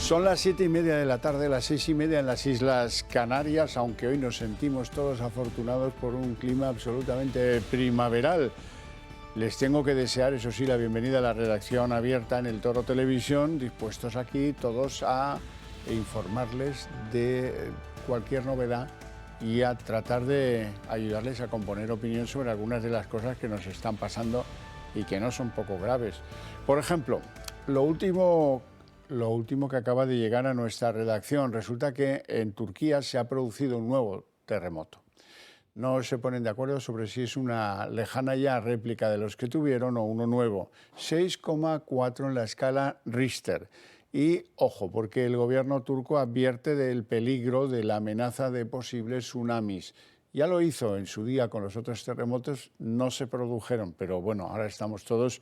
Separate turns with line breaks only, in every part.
Son las 7:30 de la tarde, las 6:30 en las Islas Canarias, aunque hoy nos sentimos todos afortunados por un clima absolutamente primaveral. Les tengo que desear, eso sí, la bienvenida a la redacción abierta en El Toro Televisión, dispuestos aquí todos a informarles de cualquier novedad y a tratar de ayudarles a componer opinión sobre algunas de las cosas que nos están pasando y que no son poco graves. Por ejemplo, lo último que acaba de llegar a nuestra redacción, resulta que en Turquía se ha producido un nuevo terremoto. No se ponen de acuerdo sobre si es una lejana ya réplica de los que tuvieron o uno nuevo. 6,4 en la escala Richter. Y ojo, porque el gobierno turco advierte del peligro de la amenaza de posibles tsunamis. Ya lo hizo en su día con los otros terremotos, no se produjeron, pero bueno, ahora estamos todos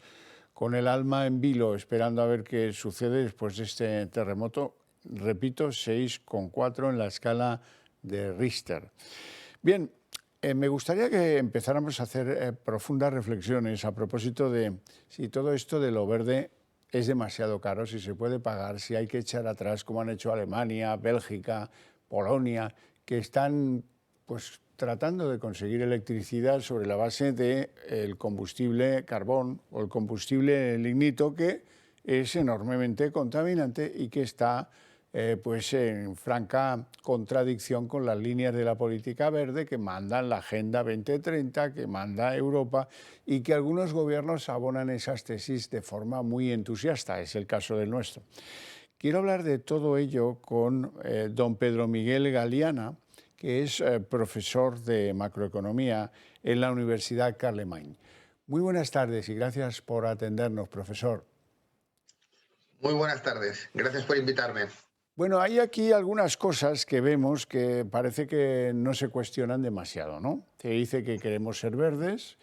con el alma en vilo, esperando a ver qué sucede después de este terremoto. Repito, 6,4 en la escala de Richter. Bien, me gustaría que empezáramos a hacer profundas reflexiones a propósito de si todo esto de lo verde es demasiado caro, si se puede pagar, si hay que echar atrás, como han hecho Alemania, Bélgica, Polonia, que están pues tratando de conseguir electricidad sobre la base del combustible carbón o el combustible lignito, que es enormemente contaminante y que está pues en franca contradicción con las líneas de la política verde que mandan la Agenda 2030, que manda Europa, y que algunos gobiernos abonan esas tesis de forma muy entusiasta. Es el caso del nuestro. Quiero hablar de todo ello con don Pedro Miguel Galiana, que es profesor de macroeconomía en la Universidad Carlemany. Muy buenas tardes y gracias por atendernos, profesor.
Muy buenas tardes, gracias por invitarme.
Bueno, hay aquí algunas cosas que vemos que parece que no se cuestionan demasiado, ¿no? Se dice que queremos ser verdes.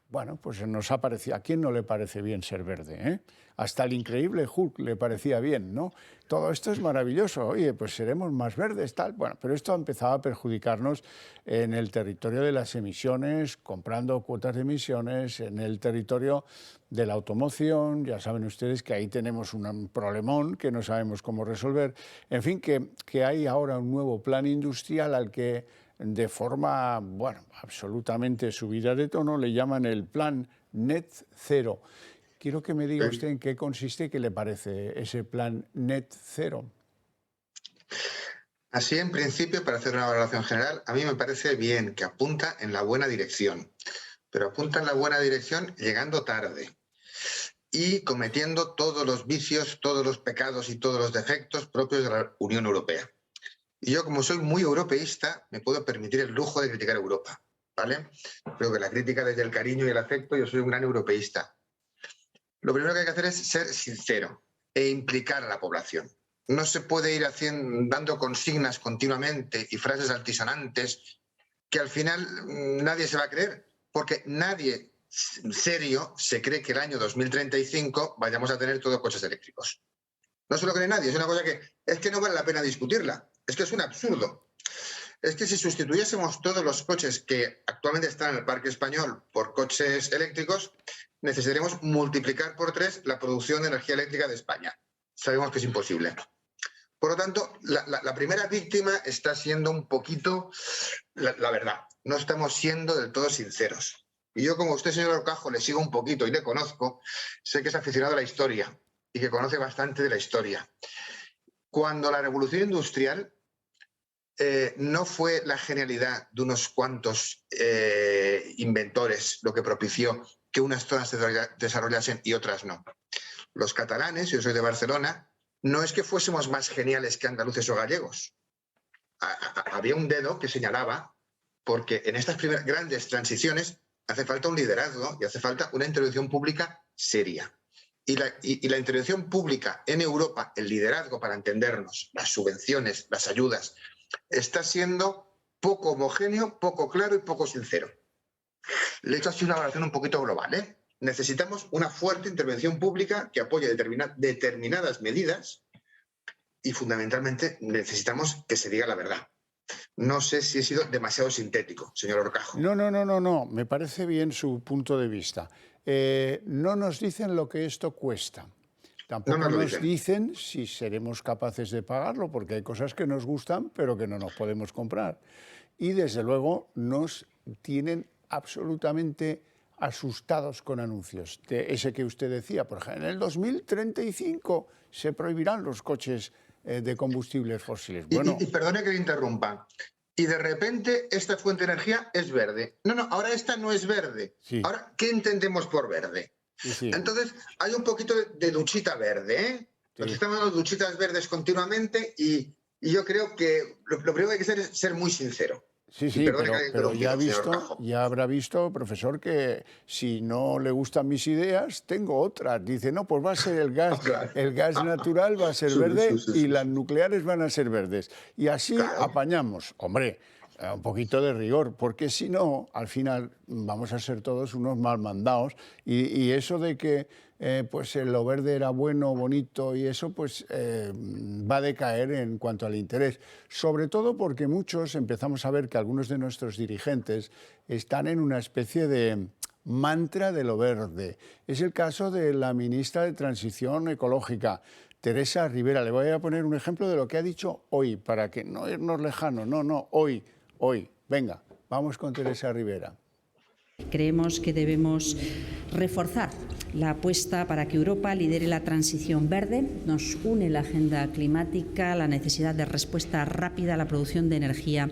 Bueno, pues nos ha parecido, ¿a quién no le parece bien ser verde? Hasta el increíble Hulk le parecía bien, ¿no? Todo esto es maravilloso, oye, pues seremos más verdes, tal. Bueno, pero esto ha empezado a perjudicarnos en el territorio de las emisiones, comprando cuotas de emisiones, en el territorio de la automoción. Ya saben ustedes que ahí tenemos un problemón que no sabemos cómo resolver. En fin, que hay ahora un nuevo plan industrial al que de forma, bueno, absolutamente subida de tono, le llaman el plan Net Zero. Quiero que me diga usted en qué consiste y qué le parece ese plan Net Zero.
Así, en principio, para hacer una valoración general, a mí me parece bien que apunta en la buena dirección, pero apunta en la buena dirección llegando tarde y cometiendo todos los vicios, todos los pecados y todos los defectos propios de la Unión Europea. Y yo, como soy muy europeísta, me puedo permitir el lujo de criticar a Europa, ¿vale? Creo que la crítica desde el cariño y el afecto, yo soy un gran europeísta. Lo primero que hay que hacer es ser sincero e implicar a la población. No se puede ir dando consignas continuamente y frases altisonantes que al final nadie se va a creer, porque nadie serio se cree que el año 2035 vayamos a tener todos coches eléctricos. No se lo cree nadie, es una cosa que es que no vale la pena discutirla, es que es un absurdo. Es que si sustituyésemos todos los coches que actualmente están en el parque español por coches eléctricos, necesitaríamos multiplicar por 3 la producción de energía eléctrica de España. Sabemos que es imposible. Por lo tanto, la primera víctima está siendo un poquito la verdad. No estamos siendo del todo sinceros. Y yo, como usted, señor Orcajo, le sigo un poquito y le conozco, sé que es aficionado a la historia y que conoce bastante de la historia. Cuando la revolución industrial no fue la genialidad de unos cuantos inventores lo que propició que unas zonas se desarrollasen y otras no. Los catalanes, yo soy de Barcelona, no es que fuésemos más geniales que andaluces o gallegos. Había un dedo que señalaba, porque en estas primeras grandes transiciones hace falta un liderazgo y hace falta una intervención pública seria. Y la intervención pública en Europa, el liderazgo para entendernos, las subvenciones, las ayudas, está siendo poco homogéneo, poco claro y poco sincero. Le he hecho así una valoración un poquito global, ¿eh? Necesitamos una fuerte intervención pública que apoye determinadas medidas y fundamentalmente necesitamos que se diga la verdad. No sé si he sido demasiado sintético, señor Orcajo.
No. Me parece bien su punto de vista. No nos dicen lo que esto cuesta.
No
Tampoco
nos lo
nos
dicen.
dicen si seremos capaces de pagarlo, porque hay cosas que nos gustan, pero que no nos podemos comprar. Y desde luego nos tienen absolutamente asustados con anuncios. De ese que usted decía, por ejemplo, en el 2035 se prohibirán los coches de combustibles fósiles. Bueno,
Y perdone que le interrumpa. Y de repente esta fuente de energía es verde. No, ahora esta no es verde.
sí,
Ahora, ¿qué entendemos por verde?
sí, sí,
Entonces, hay un poquito de duchita verde, ¿eh? Nos
sí.
estamos dando duchitas verdes continuamente y yo creo que lo primero que hay que hacer es ser muy sincero.
Sí,
Y
sí,
perdone que le haya
pero
interrumpido, señor Cajo.
ya habrá visto, profesor, que si no le gustan mis ideas, tengo otras. Dice, no, pues va a ser
Ah, claro.
el gas natural va a ser
Sí, sí,
verde
sí,
y
sí,
las
sí.
nucleares van a ser verdes. Y así
Claro.
apañamos. Hombre, un poquito de rigor, porque si no, al final vamos a ser todos unos mal mandados. Y eso de que pues lo verde era bueno, bonito y eso, pues va a decaer en cuanto al interés. Sobre todo porque muchos empezamos a ver que algunos de nuestros dirigentes están en una especie de mantra de lo verde. Es el caso de la ministra de Transición Ecológica, Teresa Rivera. Le voy a poner un ejemplo de lo que ha dicho hoy, para que no irnos lejano, no, hoy. Venga, vamos con Teresa Rivera.
Creemos que debemos reforzar la apuesta para que Europa lidere la transición verde. Nos une la agenda climática, la necesidad de respuesta rápida a la producción de energía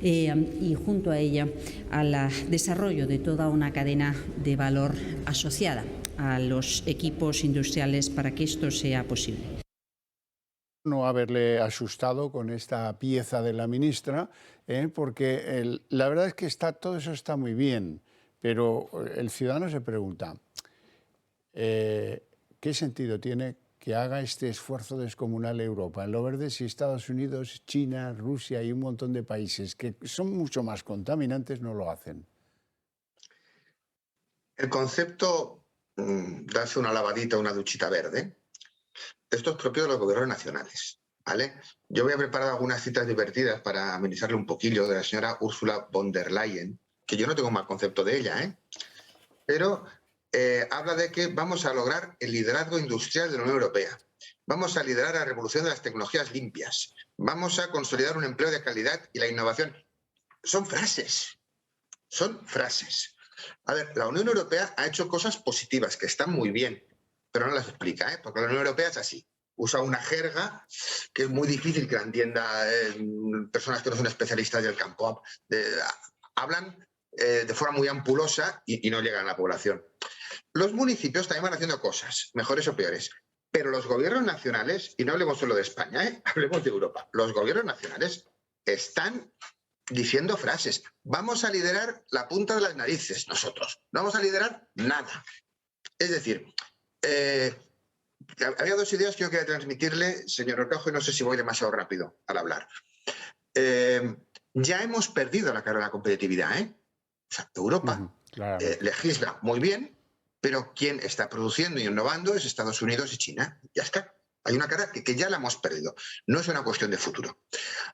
y junto a ella al desarrollo de toda una cadena de valor asociada a los equipos industriales para que esto sea posible.
No haberle asustado con esta pieza de la ministra, porque la verdad es que todo eso está muy bien, pero el ciudadano se pregunta, ¿qué sentido tiene que haga este esfuerzo descomunal Europa en lo verde si Estados Unidos, China, Rusia y un montón de países que son mucho más contaminantes no lo hacen?
El concepto darse una lavadita, una duchita verde, esto es propio de los gobiernos nacionales, ¿vale? Yo voy a preparar algunas citas divertidas para amenizarle un poquillo de la señora Ursula von der Leyen, que yo no tengo mal concepto de ella, ¿eh? Pero habla de que vamos a lograr el liderazgo industrial de la Unión Europea. Vamos a liderar la revolución de las tecnologías limpias. Vamos a consolidar un empleo de calidad y la innovación. Son frases. Son frases. A ver, la Unión Europea ha hecho cosas positivas que están muy bien, pero no las explica, ¿eh? Porque la Unión Europea es así. Usa una jerga que es muy difícil que la entienda personas que no son especialistas del campo. Hablan de forma muy ampulosa y no llegan a la población. Los municipios también van haciendo cosas, mejores o peores, pero los gobiernos nacionales, y no hablemos solo de España, hablemos de Europa, los gobiernos nacionales están diciendo frases. Vamos a liderar la punta de las narices nosotros, no vamos a liderar nada. Es decir, había dos ideas que yo quería transmitirle, señor Orcajo, y no sé si voy demasiado rápido al hablar. Ya hemos perdido la carrera de la competitividad, ¿eh? O sea, Europa legisla muy bien, pero quien está produciendo y innovando es Estados Unidos y China. Ya está. Hay una carrera que ya la hemos perdido. No es una cuestión de futuro.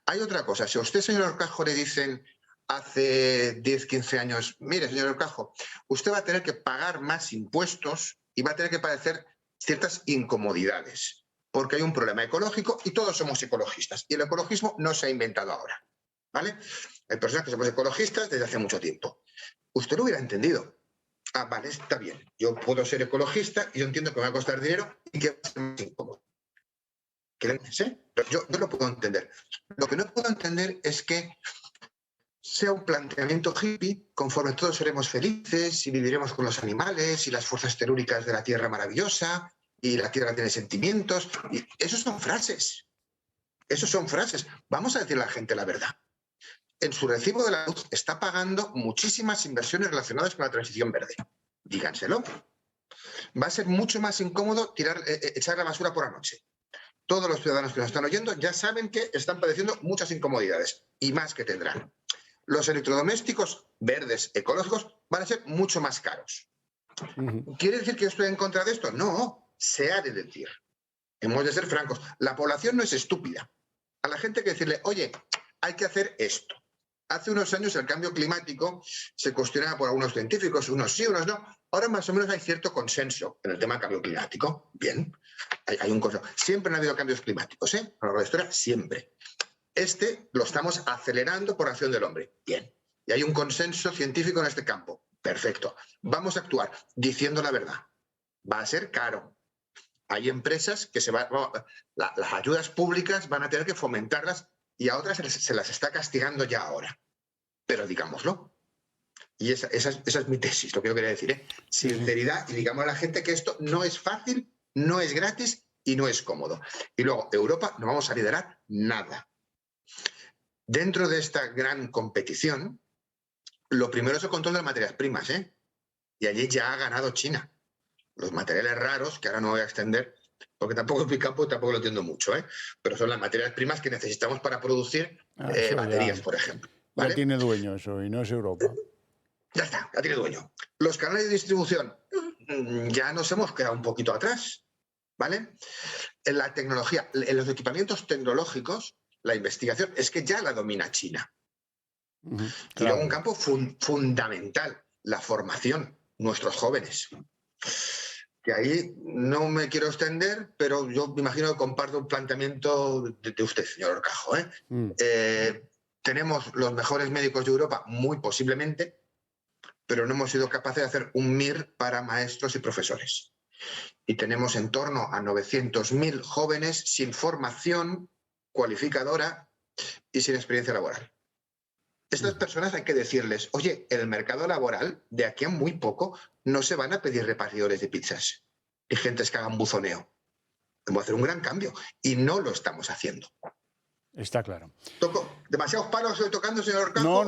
Hay otra cosa. Si a usted, señor Orcajo, le dicen hace 10, 15 años, mire, señor Orcajo, usted va a tener que pagar más impuestos y va a tener que padecer ciertas incomodidades, porque hay un problema ecológico y todos somos ecologistas. Y el ecologismo no se ha inventado ahora, ¿vale? Hay personas que somos ecologistas desde hace mucho tiempo. Usted lo hubiera entendido. Ah, vale, está bien. Yo puedo ser ecologista y yo entiendo que me va a costar dinero y que va a ser más incómodo. ¿Sí? Yo lo puedo entender. Lo que no puedo entender es que sea un planteamiento hippie, conforme todos seremos felices y viviremos con los animales y las fuerzas telúricas de la Tierra maravillosa y la Tierra tiene sentimientos. Y esos son frases. Esos son frases. Vamos a decirle a la gente la verdad. En su recibo de la luz está pagando muchísimas inversiones relacionadas con la transición verde. Díganselo. Va a ser mucho más incómodo echar la basura por la noche. Todos los ciudadanos que nos están oyendo ya saben que están padeciendo muchas incomodidades y más que tendrán. Los electrodomésticos verdes, ecológicos, van a ser mucho más caros. ¿Quiere decir que yo estoy en contra de esto? No, se ha de decir. Hemos de ser francos. La población no es estúpida. A la gente hay que decirle, oye, hay que hacer esto. Hace unos años el cambio climático se cuestionaba por algunos científicos, unos sí, unos no. Ahora más o menos hay cierto consenso en el tema del cambio climático. Bien, Hay un consenso. Siempre han habido cambios climáticos, ¿eh? A lo largo de la historia, siempre. Lo estamos acelerando por acción del hombre. Bien. Y hay un consenso científico en este campo. Perfecto. Vamos a actuar diciendo la verdad. Va a ser caro. Hay empresas que las ayudas públicas van a tener que fomentarlas y a otras se las está castigando ya ahora. Pero digámoslo. Y esa es mi tesis, lo que yo quería decir, ¿eh? Sinceridad, y digamos a la gente que esto no es fácil, no es gratis y no es cómodo. Y luego, Europa no vamos a liderar nada. Dentro de esta gran competición, lo primero es el control de las materias primas, ¿eh? Y allí ya ha ganado China. Los materiales raros, que ahora no voy a extender, porque tampoco es mi campo y tampoco lo entiendo mucho, ¿eh? Pero son las materias primas que necesitamos para producir baterías, por ejemplo. ¿Vale?
Ya tiene dueño eso y no es Europa.
Ya está, ya tiene dueño. Los canales de distribución, ya nos hemos quedado un poquito atrás, ¿vale? En la tecnología, en los equipamientos tecnológicos, la investigación es que ya la domina China.
Claro.
Y luego un campo fundamental, la formación, nuestros jóvenes. Que ahí no me quiero extender, pero yo me imagino que comparto un planteamiento de usted, señor Horcajo, ¿eh? Tenemos los mejores médicos de Europa, muy posiblemente, pero no hemos sido capaces de hacer un MIR para maestros y profesores. Y tenemos en torno a 900.000 jóvenes sin formación cualificadora y sin experiencia laboral. Estas personas hay que decirles, oye, el mercado laboral, de aquí a muy poco, no se van a pedir repartidores de pizzas y gentes que hagan buzoneo. Vamos a hacer un gran cambio y no lo estamos haciendo.
Está claro.
¿Demasiados palos estoy tocando, señor Horcajo?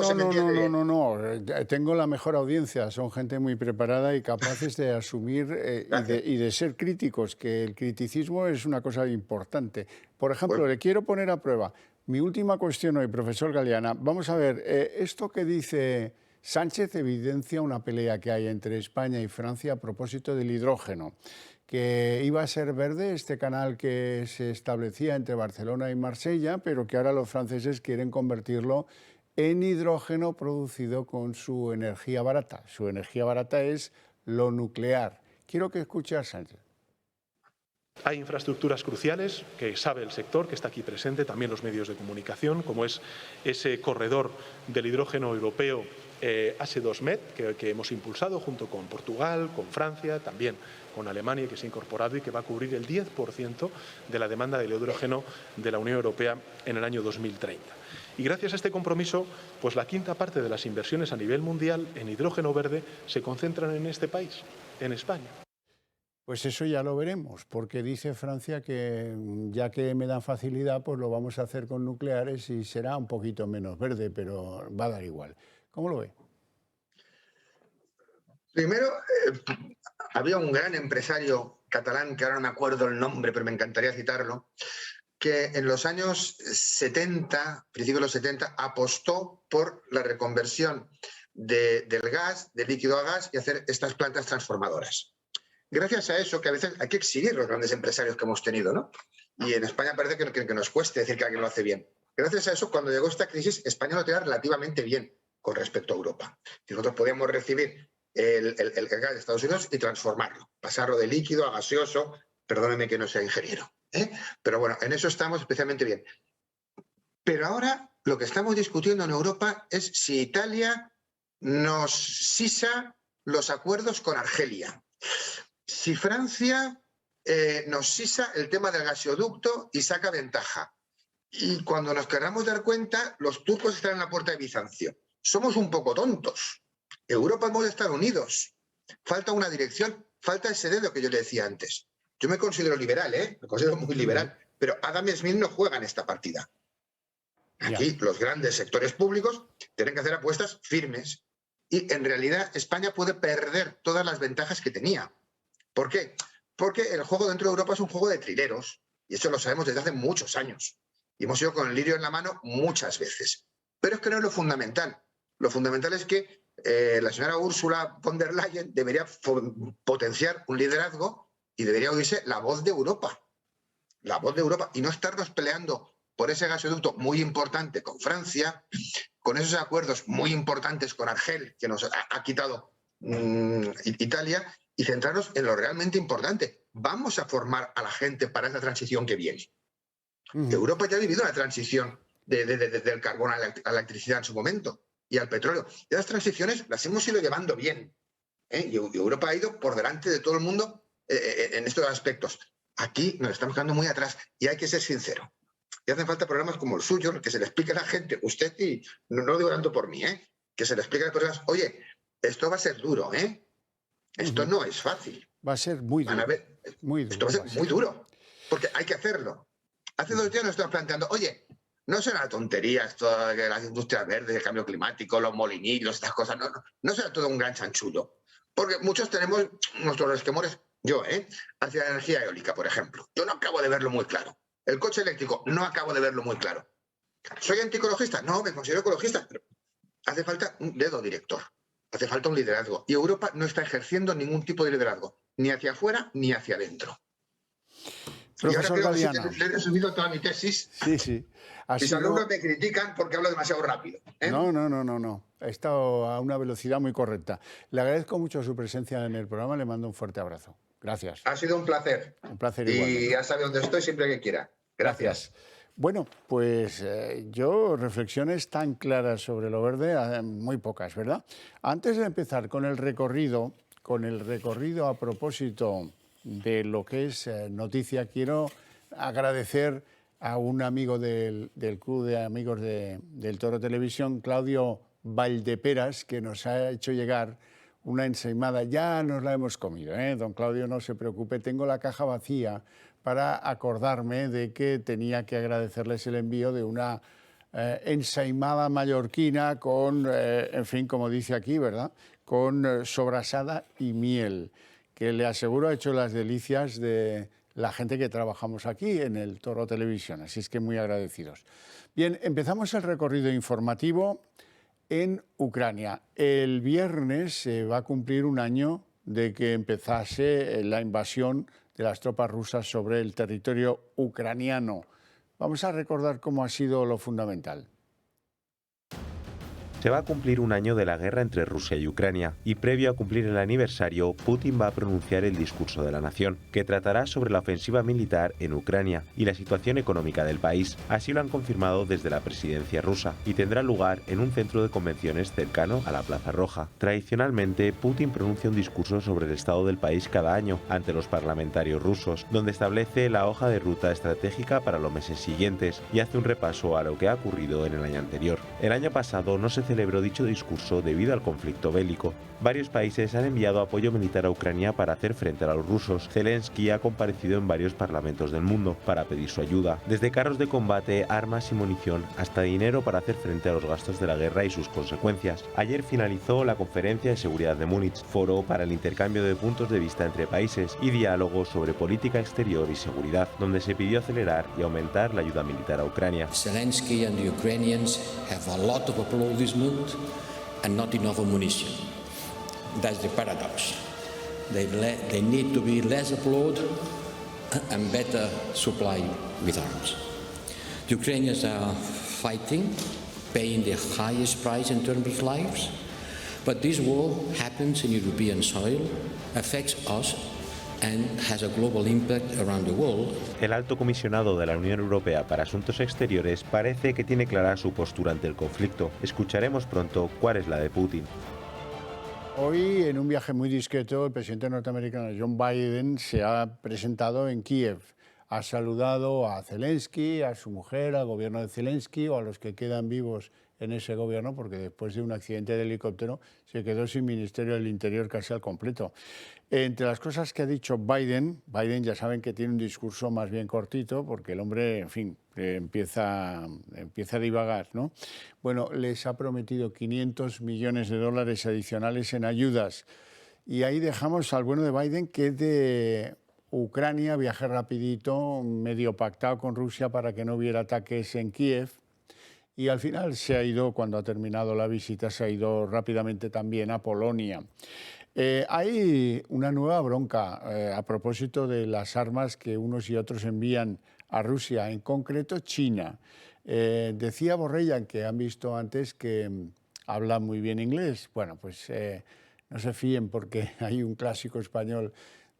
No. Tengo la mejor audiencia. Son gente muy preparada y capaces de asumir y de ser críticos, que el criticismo es una cosa importante. Por ejemplo, le quiero poner a prueba mi última cuestión hoy, profesor Galeana. Vamos a ver, esto que dice Sánchez evidencia una pelea que hay entre España y Francia a propósito del hidrógeno, que iba a ser verde este canal que se establecía entre Barcelona y Marsella, pero que ahora los franceses quieren convertirlo en hidrógeno producido con su energía barata. Su energía barata es lo nuclear. Quiero que escuche a Sánchez.
Hay infraestructuras cruciales que sabe el sector, que está aquí presente, también los medios de comunicación, como es ese corredor del hidrógeno europeo H2Med, que hemos impulsado junto con Portugal, con Francia, también con Alemania, que se ha incorporado y que va a cubrir el 10% de la demanda del hidrógeno de la Unión Europea en el año 2030. Y gracias a este compromiso, pues la quinta parte de las inversiones a nivel mundial en hidrógeno verde se concentran en este país, en España.
Pues eso ya lo veremos, porque dice Francia que ya que me dan facilidad, pues lo vamos a hacer con nucleares y será un poquito menos verde, pero va a dar igual. ¿Cómo lo ve?
Primero, había un gran empresario catalán, que ahora no me acuerdo el nombre, pero me encantaría citarlo, que en los años 70, principios de los 70, apostó por la reconversión del gas, de líquido a gas, y hacer estas plantas transformadoras. Gracias a eso, que a veces hay que exhibir los grandes empresarios que hemos tenido, ¿no? Y en España parece que nos cueste decir que alguien lo hace bien. Gracias a eso, cuando llegó esta crisis, España lo tenía relativamente bien con respecto a Europa. Y nosotros podíamos recibir el gas de Estados Unidos y transformarlo, pasarlo de líquido a gaseoso. Perdóneme que no sea ingeniero, ¿eh? Pero bueno, en eso estamos especialmente bien. Pero ahora lo que estamos discutiendo en Europa es si Italia nos sisa los acuerdos con Argelia. Si Francia nos sisa el tema del gasoducto y saca ventaja. Y cuando nos queramos dar cuenta, los turcos están en la puerta de Bizancio. Somos un poco tontos. Europa hemos de estar unidos. Falta una dirección, falta ese dedo que yo le decía antes. Yo me considero liberal, me considero muy liberal, pero Adam Smith no juega en esta partida. Aquí los grandes sectores públicos tienen que hacer apuestas firmes. Y en realidad España puede perder todas las ventajas que tenía. ¿Por qué? Porque el juego dentro de Europa es un juego de trileros, y eso lo sabemos desde hace muchos años. Y hemos ido con el lirio en la mano muchas veces. Pero es que no es lo fundamental. Lo fundamental es que la señora Ursula von der Leyen debería potenciar un liderazgo y debería oírse la voz de Europa. La voz de Europa. Y no estarnos peleando por ese gasoducto muy importante con Francia, con esos acuerdos muy importantes con Argel, que nos ha quitado Italia, y centrarnos en lo realmente importante. vamos a formar a la gente para esa transición que viene. Europa ya ha vivido la transición del carbón a la electricidad en su momento y al petróleo. Y las transiciones las hemos ido llevando bien. Y Europa ha ido por delante de todo el mundo en estos aspectos. Aquí nos estamos quedando muy atrás y hay que ser sincero. Y hacen falta programas como el suyo, en el que se le explique a la gente, usted, y no lo digo tanto por mí, que se le explique a las personas, oye, esto va a ser duro, esto no es fácil.
Va a ser muy duro.
Esto va a ser muy duro, porque hay que hacerlo. Hace 2 días nos estamos planteando, oye, no será tontería esto de las industrias verdes, el cambio climático, los molinillos, estas cosas, no será todo un gran chanchullo. Porque muchos tenemos nuestros resquemores, yo, hacia la energía eólica, por ejemplo. Yo no acabo de verlo muy claro. El coche eléctrico, no acabo de verlo muy claro. ¿Soy antiecologista? No, me considero ecologista. Pero hace falta un dedo director, hace falta un liderazgo. Y Europa no está ejerciendo ningún tipo de liderazgo, ni hacia afuera ni hacia adentro.
Profesor Galiano.
Le he resumido toda mi tesis.
Sí.
Mis alumnos me critican porque hablo demasiado rápido.
No. He estado a una velocidad muy correcta. Le agradezco mucho su presencia en el programa. Le mando un fuerte abrazo. Gracias.
Ha sido un placer.
Un placer igualmente.
Y ya sabe dónde estoy siempre que quiera. Gracias.
Bueno, pues yo reflexiones tan claras sobre lo verde, muy pocas, ¿verdad? Antes de empezar con el recorrido a propósito de lo que es noticia, quiero agradecer a un amigo del Club de Amigos del Toro Televisión, Claudio Valdeperas, que nos ha hecho llegar una ensaimada. Ya nos la hemos comido, don Claudio, no se preocupe, tengo la caja vacía para acordarme de que tenía que agradecerles el envío de una ensaimada mallorquina con, en fin, como dice aquí, ¿verdad?, con sobrasada y miel, que le aseguro ha hecho las delicias de la gente que trabajamos aquí en el Toro Televisión, así es que muy agradecidos. Bien, empezamos el recorrido informativo en Ucrania. El viernes se va a cumplir un año de que empezase la invasión de las tropas rusas sobre el territorio ucraniano. Vamos a recordar cómo ha sido lo fundamental.
Se va a cumplir un año de la guerra entre Rusia y Ucrania, y previo a cumplir el aniversario, Putin va a pronunciar el discurso de la nación, que tratará sobre la ofensiva militar en Ucrania y la situación económica del país. Así lo han confirmado desde la presidencia rusa, y tendrá lugar en un centro de convenciones cercano a la Plaza Roja. Tradicionalmente, Putin pronuncia un discurso sobre el estado del país cada año ante los parlamentarios rusos, donde establece la hoja de ruta estratégica para los meses siguientes y hace un repaso a lo que ha ocurrido en el año anterior. El año pasado no se celebró dicho discurso debido al conflicto bélico. Varios países han enviado apoyo militar a Ucrania para hacer frente a los rusos. Zelensky ha comparecido en varios parlamentos del mundo para pedir su ayuda, desde carros de combate, armas y munición, hasta dinero para hacer frente a los gastos de la guerra y sus consecuencias. Ayer finalizó la Conferencia de Seguridad de Múnich, foro para el intercambio de puntos de vista entre países y diálogo sobre política exterior y seguridad, donde se pidió acelerar y aumentar la ayuda militar a Ucrania.
Zelensky and the Ukrainians have a lot of applaudissements and not enough ammunition. That's the paradox. They need to be less applauded and better supplied with arms. The Ukrainians are fighting, paying the highest price in terms of lives, but this war happens in European soil, affects us and has a global impact around the world.
El alto comisionado de la Unión Europea para Asuntos Exteriores parece que tiene clara su postura ante el conflicto. Escucharemos pronto cuál es la de Putin.
Hoy, en un viaje muy discreto, el presidente norteamericano John Biden se ha presentado en Kiev. Ha saludado a Zelensky, a su mujer, al gobierno de Zelensky o a los que quedan vivos en ese gobierno, porque después de un accidente de helicóptero se quedó sin Ministerio del Interior casi al completo. Entre las cosas que ha dicho Biden ya saben que tiene un discurso más bien cortito, porque el hombre, en fin, empieza a divagar, ¿no? Bueno, les ha prometido 500 millones de dólares adicionales en ayudas. Y ahí dejamos al bueno de Biden, que de Ucrania viaje rapidito, medio pactado con Rusia para que no hubiera ataques en Kiev. Y al final se ha ido, cuando ha terminado la visita, se ha ido rápidamente también a Polonia. Hay una nueva bronca a propósito de las armas que unos y otros envían a Rusia, en concreto China. Decía Borrellan, que han visto antes, que habla muy bien inglés. Bueno, pues no se fíen, porque hay un clásico español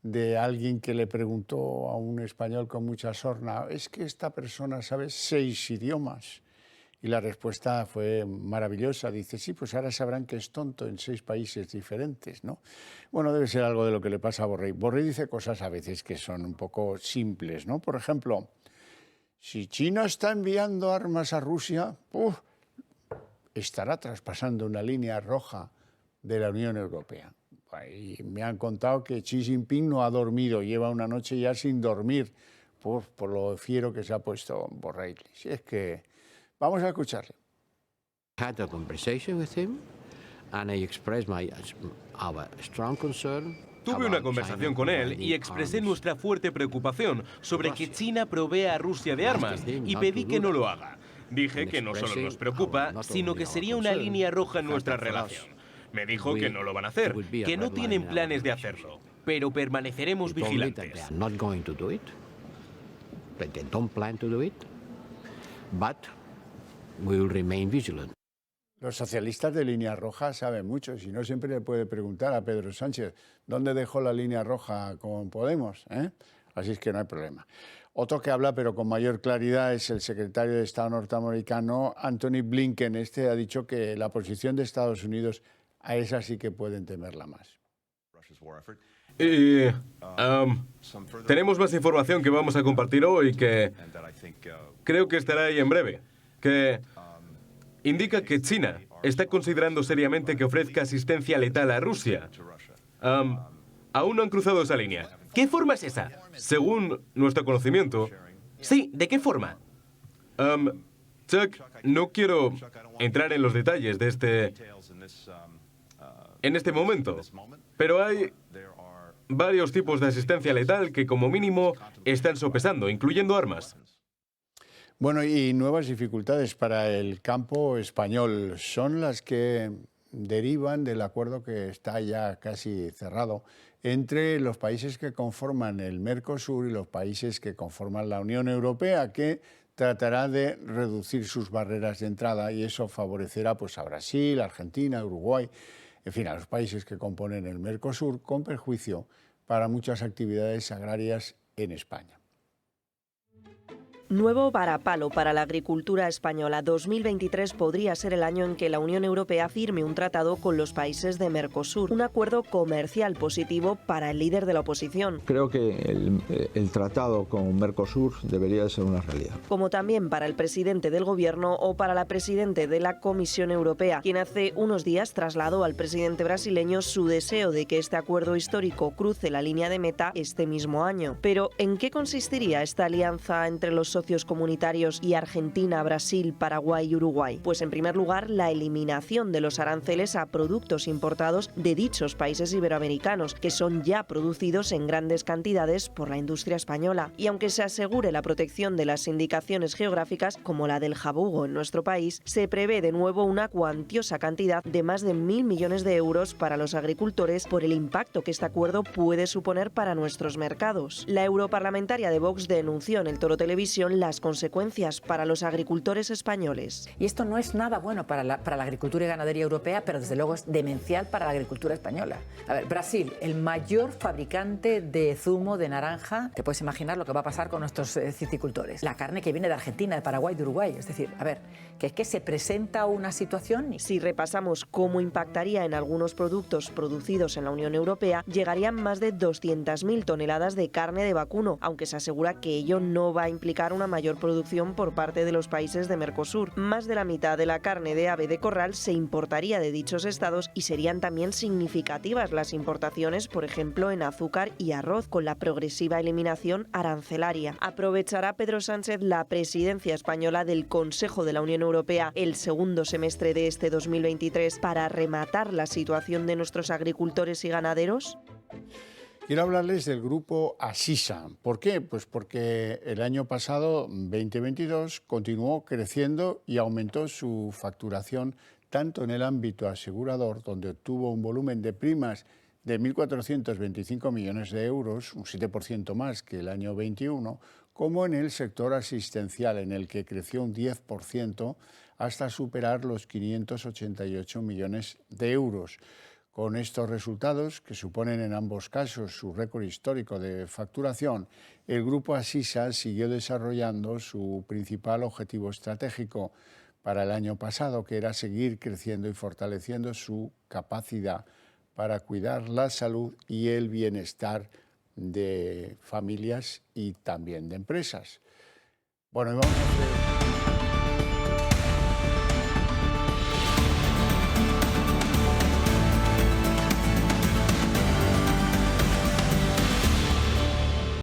de alguien que le preguntó a un español con mucha sorna, es que esta persona sabe 6 idiomas. Y la respuesta fue maravillosa. Dice, sí, pues ahora sabrán que es tonto en 6 países diferentes, ¿no? Bueno, debe ser algo de lo que le pasa a Borrell. Borrell dice cosas a veces que son un poco simples, ¿no? Por ejemplo, si China está enviando armas a Rusia, estará traspasando una línea roja de la Unión Europea. Y me han contado que Xi Jinping no ha dormido, lleva una noche ya sin dormir por lo fiero que se ha puesto Borrell. Si es que vamos a escucharle.
Had a conversation with him and I expressed our strong concern.
Tuve una conversación con él y expresé nuestra fuerte preocupación sobre que China provea a Rusia de armas y pedí que no lo haga. Dije que no solo nos preocupa, sino que sería una línea roja en nuestra relación. Me dijo que no lo van a hacer, que no tienen planes de hacerlo, pero permaneceremos vigilantes.
Los socialistas de línea roja saben mucho, si no siempre le puede preguntar a Pedro Sánchez dónde dejó la línea roja con Podemos, ¿eh? Así es que no hay problema. Otro que habla, pero con mayor claridad, es el secretario de Estado norteamericano, Anthony Blinken. Este ha dicho que la posición de Estados Unidos, a esa sí que pueden temerla más.
Tenemos más información que vamos a compartir hoy que creo que estará ahí en breve, que indica que China está considerando seriamente que ofrezca asistencia letal a Rusia. Aún no han cruzado esa línea. ¿Qué forma es esa? Según nuestro conocimiento. Sí, ¿de qué forma? Chuck, no quiero entrar en los detalles de en este momento, pero hay varios tipos de asistencia letal que como mínimo están sopesando, incluyendo armas.
Bueno, y nuevas dificultades para el campo español son las que derivan del acuerdo que está ya casi cerrado entre los países que conforman el Mercosur y los países que conforman la Unión Europea, que tratará de reducir sus barreras de entrada y eso favorecerá pues, a Brasil, Argentina, Uruguay, en fin, a los países que componen el Mercosur, con perjuicio para muchas actividades agrarias en España.
Nuevo varapalo para la agricultura española. 2023 podría ser el año en que la Unión Europea firme un tratado con los países de Mercosur, un acuerdo comercial positivo para el líder de la oposición.
Creo que el tratado con Mercosur debería de ser una realidad.
Como también para el presidente del gobierno o para la presidente de la Comisión Europea, quien hace unos días trasladó al presidente brasileño su deseo de que este acuerdo histórico cruce la línea de meta este mismo año. Pero, ¿en qué consistiría esta alianza entre los socios comunitarios y Argentina, Brasil, Paraguay y Uruguay? Pues en primer lugar, la eliminación de los aranceles a productos importados de dichos países iberoamericanos, que son ya producidos en grandes cantidades por la industria española. Y aunque se asegure la protección de las indicaciones geográficas, como la del jabugo en nuestro país, se prevé de nuevo una cuantiosa cantidad de más de 1.000 millones de euros para los agricultores por el impacto que este acuerdo puede suponer para nuestros mercados. La europarlamentaria de Vox denunció en el Toro Televisión las consecuencias para los agricultores españoles.
Y esto no es nada bueno para la agricultura y ganadería europea, pero desde luego es demencial para la agricultura española. A ver, Brasil, el mayor fabricante de zumo de naranja, te puedes imaginar lo que va a pasar con nuestros citicultores. La carne que viene de Argentina, de Paraguay, de Uruguay. Es decir, a ver, que es que se presenta una situación...
Si repasamos cómo impactaría en algunos productos producidos en la Unión Europea, llegarían más de 200.000 toneladas de carne de vacuno, aunque se asegura que ello no va a implicar una mayor producción por parte de los países de Mercosur. Más de la mitad de la carne de ave de corral se importaría de dichos estados y serían también significativas las importaciones, por ejemplo, en azúcar y arroz, con la progresiva eliminación arancelaria. ¿Aprovechará Pedro Sánchez la presidencia española del Consejo de la Unión Europea el segundo semestre de este 2023 para rematar la situación de nuestros agricultores y ganaderos?
Quiero hablarles del grupo Asisa. ¿Por qué? Pues porque el año pasado, 2022, continuó creciendo y aumentó su facturación tanto en el ámbito asegurador, donde obtuvo un volumen de primas de 1.425 millones de euros, un 7% más que el año 21, como en el sector asistencial, en el que creció un 10% hasta superar los 588 millones de euros. Con estos resultados, que suponen en ambos casos su récord histórico de facturación, el grupo Asisa siguió desarrollando su principal objetivo estratégico para el año pasado, que era seguir creciendo y fortaleciendo su capacidad para cuidar la salud y el bienestar de familias y también de empresas. Bueno, y vamos a hacer...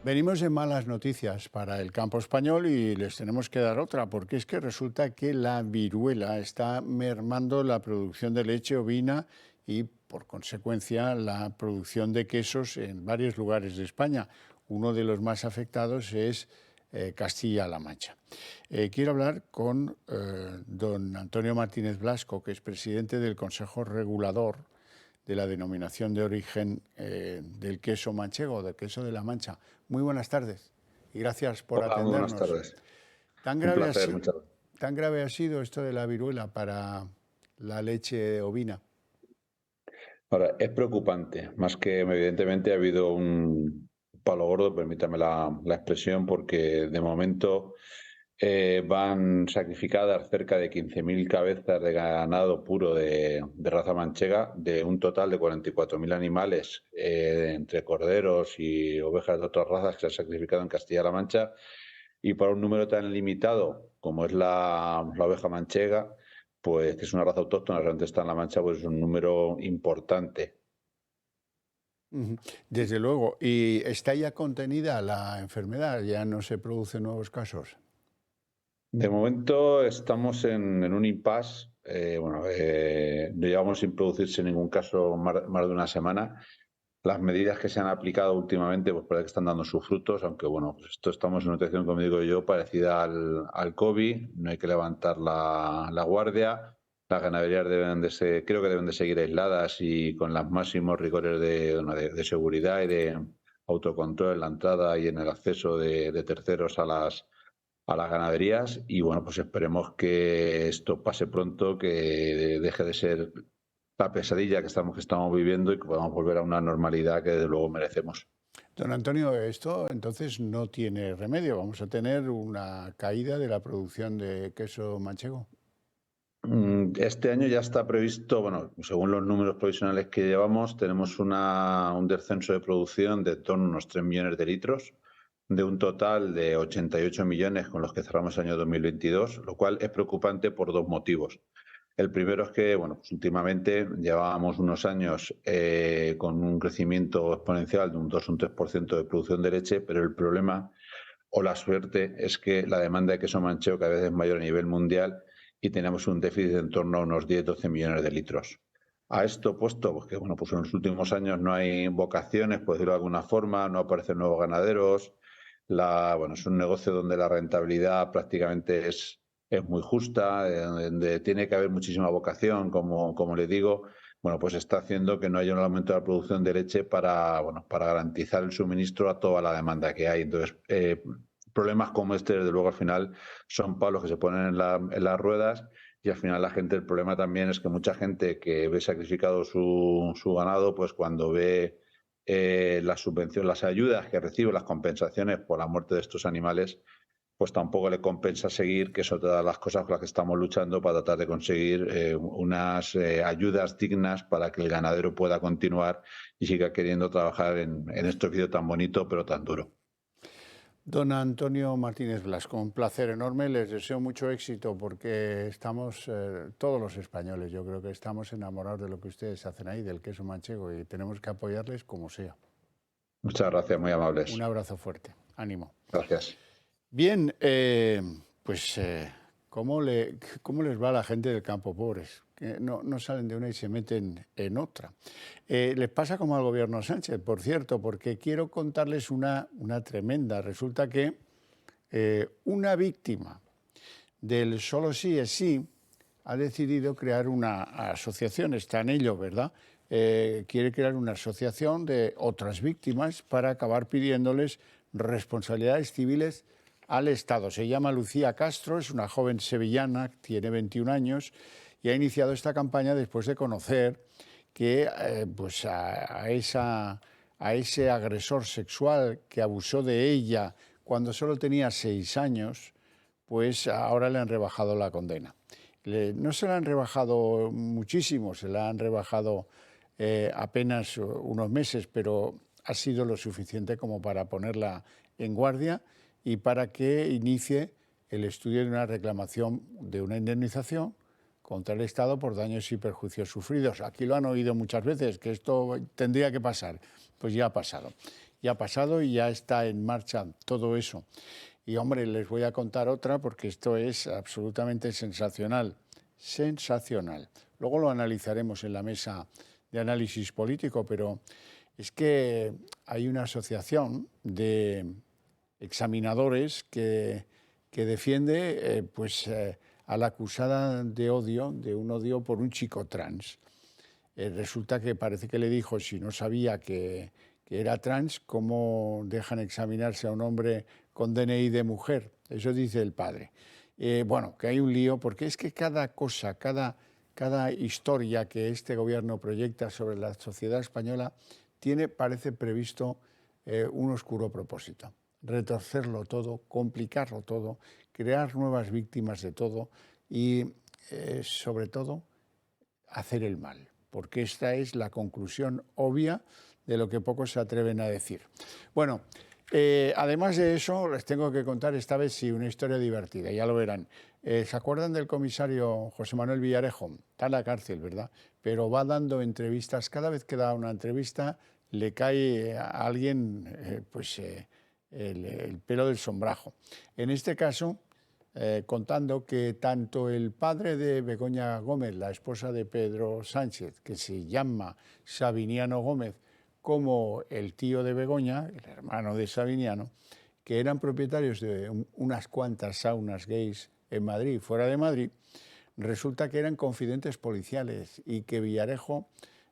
Venimos de malas noticias para el campo español y les tenemos que dar otra, porque es que resulta que la viruela está mermando la producción de leche ovina y, por consecuencia, la producción de quesos en varios lugares de España. Uno de los más afectados es Castilla-La Mancha. Quiero hablar con don Antonio Martínez Blasco, que es presidente del Consejo Regulador de la denominación de origen del queso manchego, del queso de La Mancha. Muy buenas tardes y gracias por atendernos.
Buenas tardes.
¿Tan grave ha sido esto de la viruela para la leche ovina?
Ahora, es preocupante, más que evidentemente ha habido un palo gordo, permítame la expresión, porque de momento van sacrificadas cerca de 15.000 cabezas de ganado puro de raza manchega, de un total de 44.000 animales, entre corderos y ovejas de otras razas que se han sacrificado en Castilla-La Mancha, y para un número tan limitado como es la oveja manchega, pues que es una raza autóctona, realmente está en La Mancha, pues es un número importante.
Desde luego. ¿Y está ya contenida la enfermedad? ¿Ya no se producen nuevos casos?
De momento estamos en un impasse. No llevamos sin producirse ningún caso más de una semana. Las medidas que se han aplicado últimamente pues parece que están dando sus frutos, aunque bueno, pues estamos en una situación, como digo yo, parecida al COVID. No hay que levantar la guardia. Las ganaderías creo que deben de seguir aisladas y con los máximos rigores de seguridad y de autocontrol en la entrada y en el acceso de terceros a las ganaderías, y bueno, pues esperemos que esto pase pronto, que deje de ser la pesadilla que estamos viviendo y que podamos volver a una normalidad que desde luego merecemos.
Don Antonio, esto entonces no tiene remedio. Vamos a tener una caída de la producción de queso manchego.
Este año ya está previsto, bueno, según los números provisionales que llevamos, tenemos un descenso de producción de en torno a unos 3 millones de litros, de un total de 88 millones con los que cerramos el año 2022, lo cual es preocupante por dos motivos. El primero es que, bueno, pues últimamente llevábamos unos años con un crecimiento exponencial de un 2 o un 3% de producción de leche, pero el problema o la suerte es que la demanda de queso manchego cada vez es mayor a nivel mundial y tenemos un déficit de en torno a unos 10-12 millones de litros. A esto puesto, pues que bueno, pues en los últimos años no hay vocaciones, por decirlo de alguna forma, no aparecen nuevos ganaderos. Es un negocio donde la rentabilidad prácticamente es muy justa, donde tiene que haber muchísima vocación, como le digo, bueno, pues está haciendo que no haya un aumento de la producción de leche para garantizar el suministro a toda la demanda que hay. Entonces, problemas como este, desde luego, al final son palos que se ponen en las ruedas, y al final el problema también es que mucha gente que ve sacrificado su ganado, pues cuando ve la subvención, las ayudas que recibe, las compensaciones por la muerte de estos animales, pues tampoco le compensa seguir, que es otra de las cosas con las que estamos luchando para tratar de conseguir unas ayudas dignas para que el ganadero pueda continuar y siga queriendo trabajar en este oficio tan bonito pero tan duro.
Don Antonio Martínez Blasco, un placer enorme, les deseo mucho éxito porque estamos, todos los españoles, yo creo que estamos enamorados de lo que ustedes hacen ahí, del queso manchego, y tenemos que apoyarles como sea.
Muchas gracias, muy amables.
Un abrazo fuerte, ánimo.
Gracias.
Bien, ¿cómo les va a la gente del campo, pobres? Que no salen de una y se meten en otra. Les pasa como al gobierno Sánchez, por cierto, porque quiero contarles una tremenda. Resulta que una víctima del solo sí es sí ha decidido crear una asociación, está en ello, ¿verdad? Quiere crear una asociación de otras víctimas para acabar pidiéndoles responsabilidades civiles al Estado. Se llama Lucía Castro, es una joven sevillana, tiene 21 años y ha iniciado esta campaña después de conocer que pues a ese agresor sexual que abusó de ella cuando solo tenía 6 años, pues ahora le han rebajado la condena. No se la han rebajado muchísimo, se la han rebajado apenas unos meses, pero ha sido lo suficiente como para ponerla en guardia y para que inicie el estudio de una reclamación de una indemnización contra el Estado por daños y perjuicios sufridos. Aquí lo han oído muchas veces, que esto tendría que pasar. Pues ya ha pasado. Ya ha pasado y ya está en marcha todo eso. Y, hombre, les voy a contar otra porque esto es absolutamente sensacional. Sensacional. Luego lo analizaremos en la mesa de análisis político, pero es que hay una asociación de examinadores que defiende a la acusada de odio, de un odio por un chico trans. Resulta que parece que le dijo, si no sabía que era trans, ¿cómo dejan examinarse a un hombre con DNI de mujer? Eso dice el padre. Bueno, que hay un lío, porque es que cada cosa, cada historia que este gobierno proyecta sobre la sociedad española tiene, parece previsto, un oscuro propósito. Retorcerlo todo, complicarlo todo, crear nuevas víctimas de todo y, sobre todo, hacer el mal, porque esta es la conclusión obvia de lo que pocos se atreven a decir. Bueno, además de eso, les tengo que contar esta vez sí una historia divertida, ya lo verán. ¿Se acuerdan del comisario José Manuel Villarejo? Está en la cárcel, ¿verdad? Pero va dando entrevistas, cada vez que da una entrevista le cae a alguien el pelo del sombrajo. En este caso, contando que tanto el padre de Begoña Gómez, la esposa de Pedro Sánchez, que se llama Sabiniano Gómez, como el tío de Begoña, el hermano de Sabiniano, que eran propietarios de unas cuantas saunas gays en Madrid, fuera de Madrid, resulta que eran confidentes policiales y que Villarejo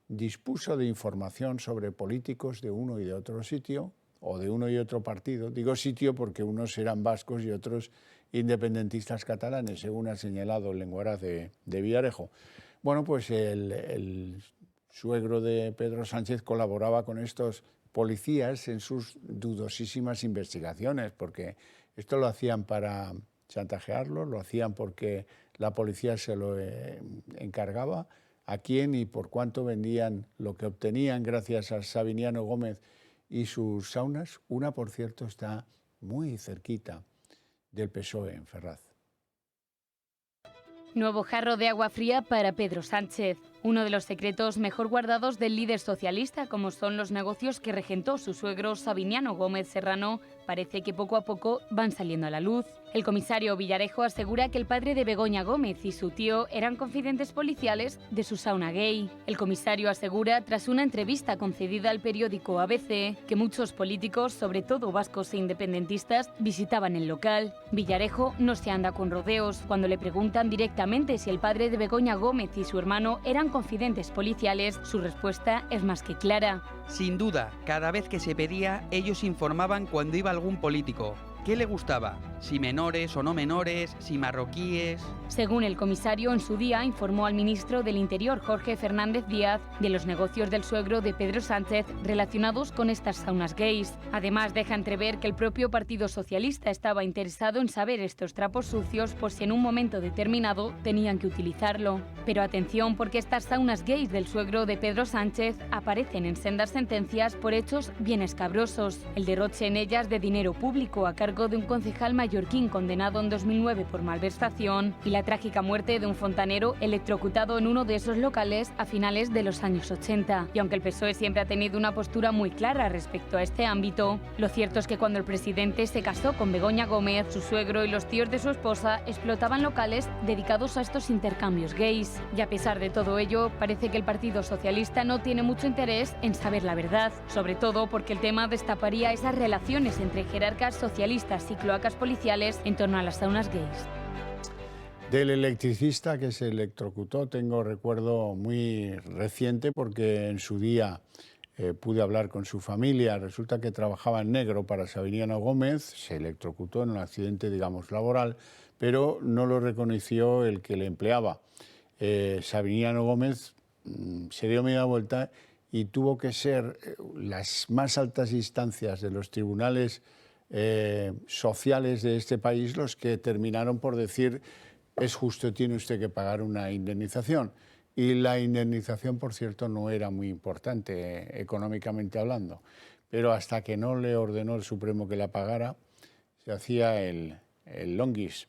dispuso de información sobre políticos de uno y de otro sitio, o de uno y otro partido. Digo sitio porque unos eran vascos y otros independentistas catalanes, según ha señalado el lenguaraz de Villarejo. Bueno, pues el suegro de Pedro Sánchez colaboraba con estos policías en sus dudosísimas investigaciones, porque esto lo hacían para chantajearlo, lo hacían porque la policía se lo encargaba, a quién y por cuánto vendían lo que obtenían gracias a Sabiniano Gómez y sus saunas. Una, por cierto, está muy cerquita del PSOE en Ferraz.
Nuevo jarro de agua fría para Pedro Sánchez. Uno de los secretos mejor guardados del líder socialista, como son los negocios que regentó su suegro Sabiniano Gómez Serrano, parece que poco a poco van saliendo a la luz. El comisario Villarejo asegura que el padre de Begoña Gómez y su tío eran confidentes policiales de su sauna gay. El comisario asegura, tras una entrevista concedida al periódico ABC, que muchos políticos, sobre todo vascos e independentistas, visitaban el local. Villarejo no se anda con rodeos. Cuando le preguntan directamente si el padre de Begoña Gómez y su hermano eran confidentes policiales, su respuesta es más que clara.
Sin duda, cada vez que se pedía, ellos informaban cuando iba algún político. ¿Qué le gustaba? Si menores o no menores, si marroquíes...
Según el comisario, en su día informó al ministro del Interior, Jorge Fernández Díaz, de los negocios del suegro de Pedro Sánchez relacionados con estas saunas gays. Además, deja entrever que el propio Partido Socialista estaba interesado en saber estos trapos sucios por si en un momento determinado tenían que utilizarlo. Pero atención, porque estas saunas gays del suegro de Pedro Sánchez aparecen en sendas sentencias por hechos bien escabrosos. El derroche en ellas de dinero público a cargo de un concejal mallorquín condenado en 2009 por malversación y la trágica muerte de un fontanero electrocutado en uno de esos locales a finales de los años 80. Y aunque el PSOE siempre ha tenido una postura muy clara respecto a este ámbito, lo cierto es que cuando el presidente se casó con Begoña Gómez, su suegro y los tíos de su esposa explotaban locales dedicados a estos intercambios gays. Y a pesar de todo ello, parece que el Partido Socialista no tiene mucho interés en saber la verdad, sobre todo porque el tema destaparía esas relaciones entre jerarcas socialistas y cloacas policiales en torno a las saunas gays.
Del electricista que se electrocutó tengo recuerdo muy reciente porque en su día pude hablar con su familia. Resulta que trabajaba en negro para Sabiniano Gómez, se electrocutó en un accidente, digamos, laboral, pero no lo reconoció el que le empleaba. Sabiniano Gómez se dio media vuelta y tuvo que ser las más altas instancias de los tribunales sociales de este país los que terminaron por decir es justo, tiene usted que pagar una indemnización. Y la indemnización, por cierto, no era muy importante económicamente hablando, pero hasta que no le ordenó el Supremo que la pagara, se hacía el longuis.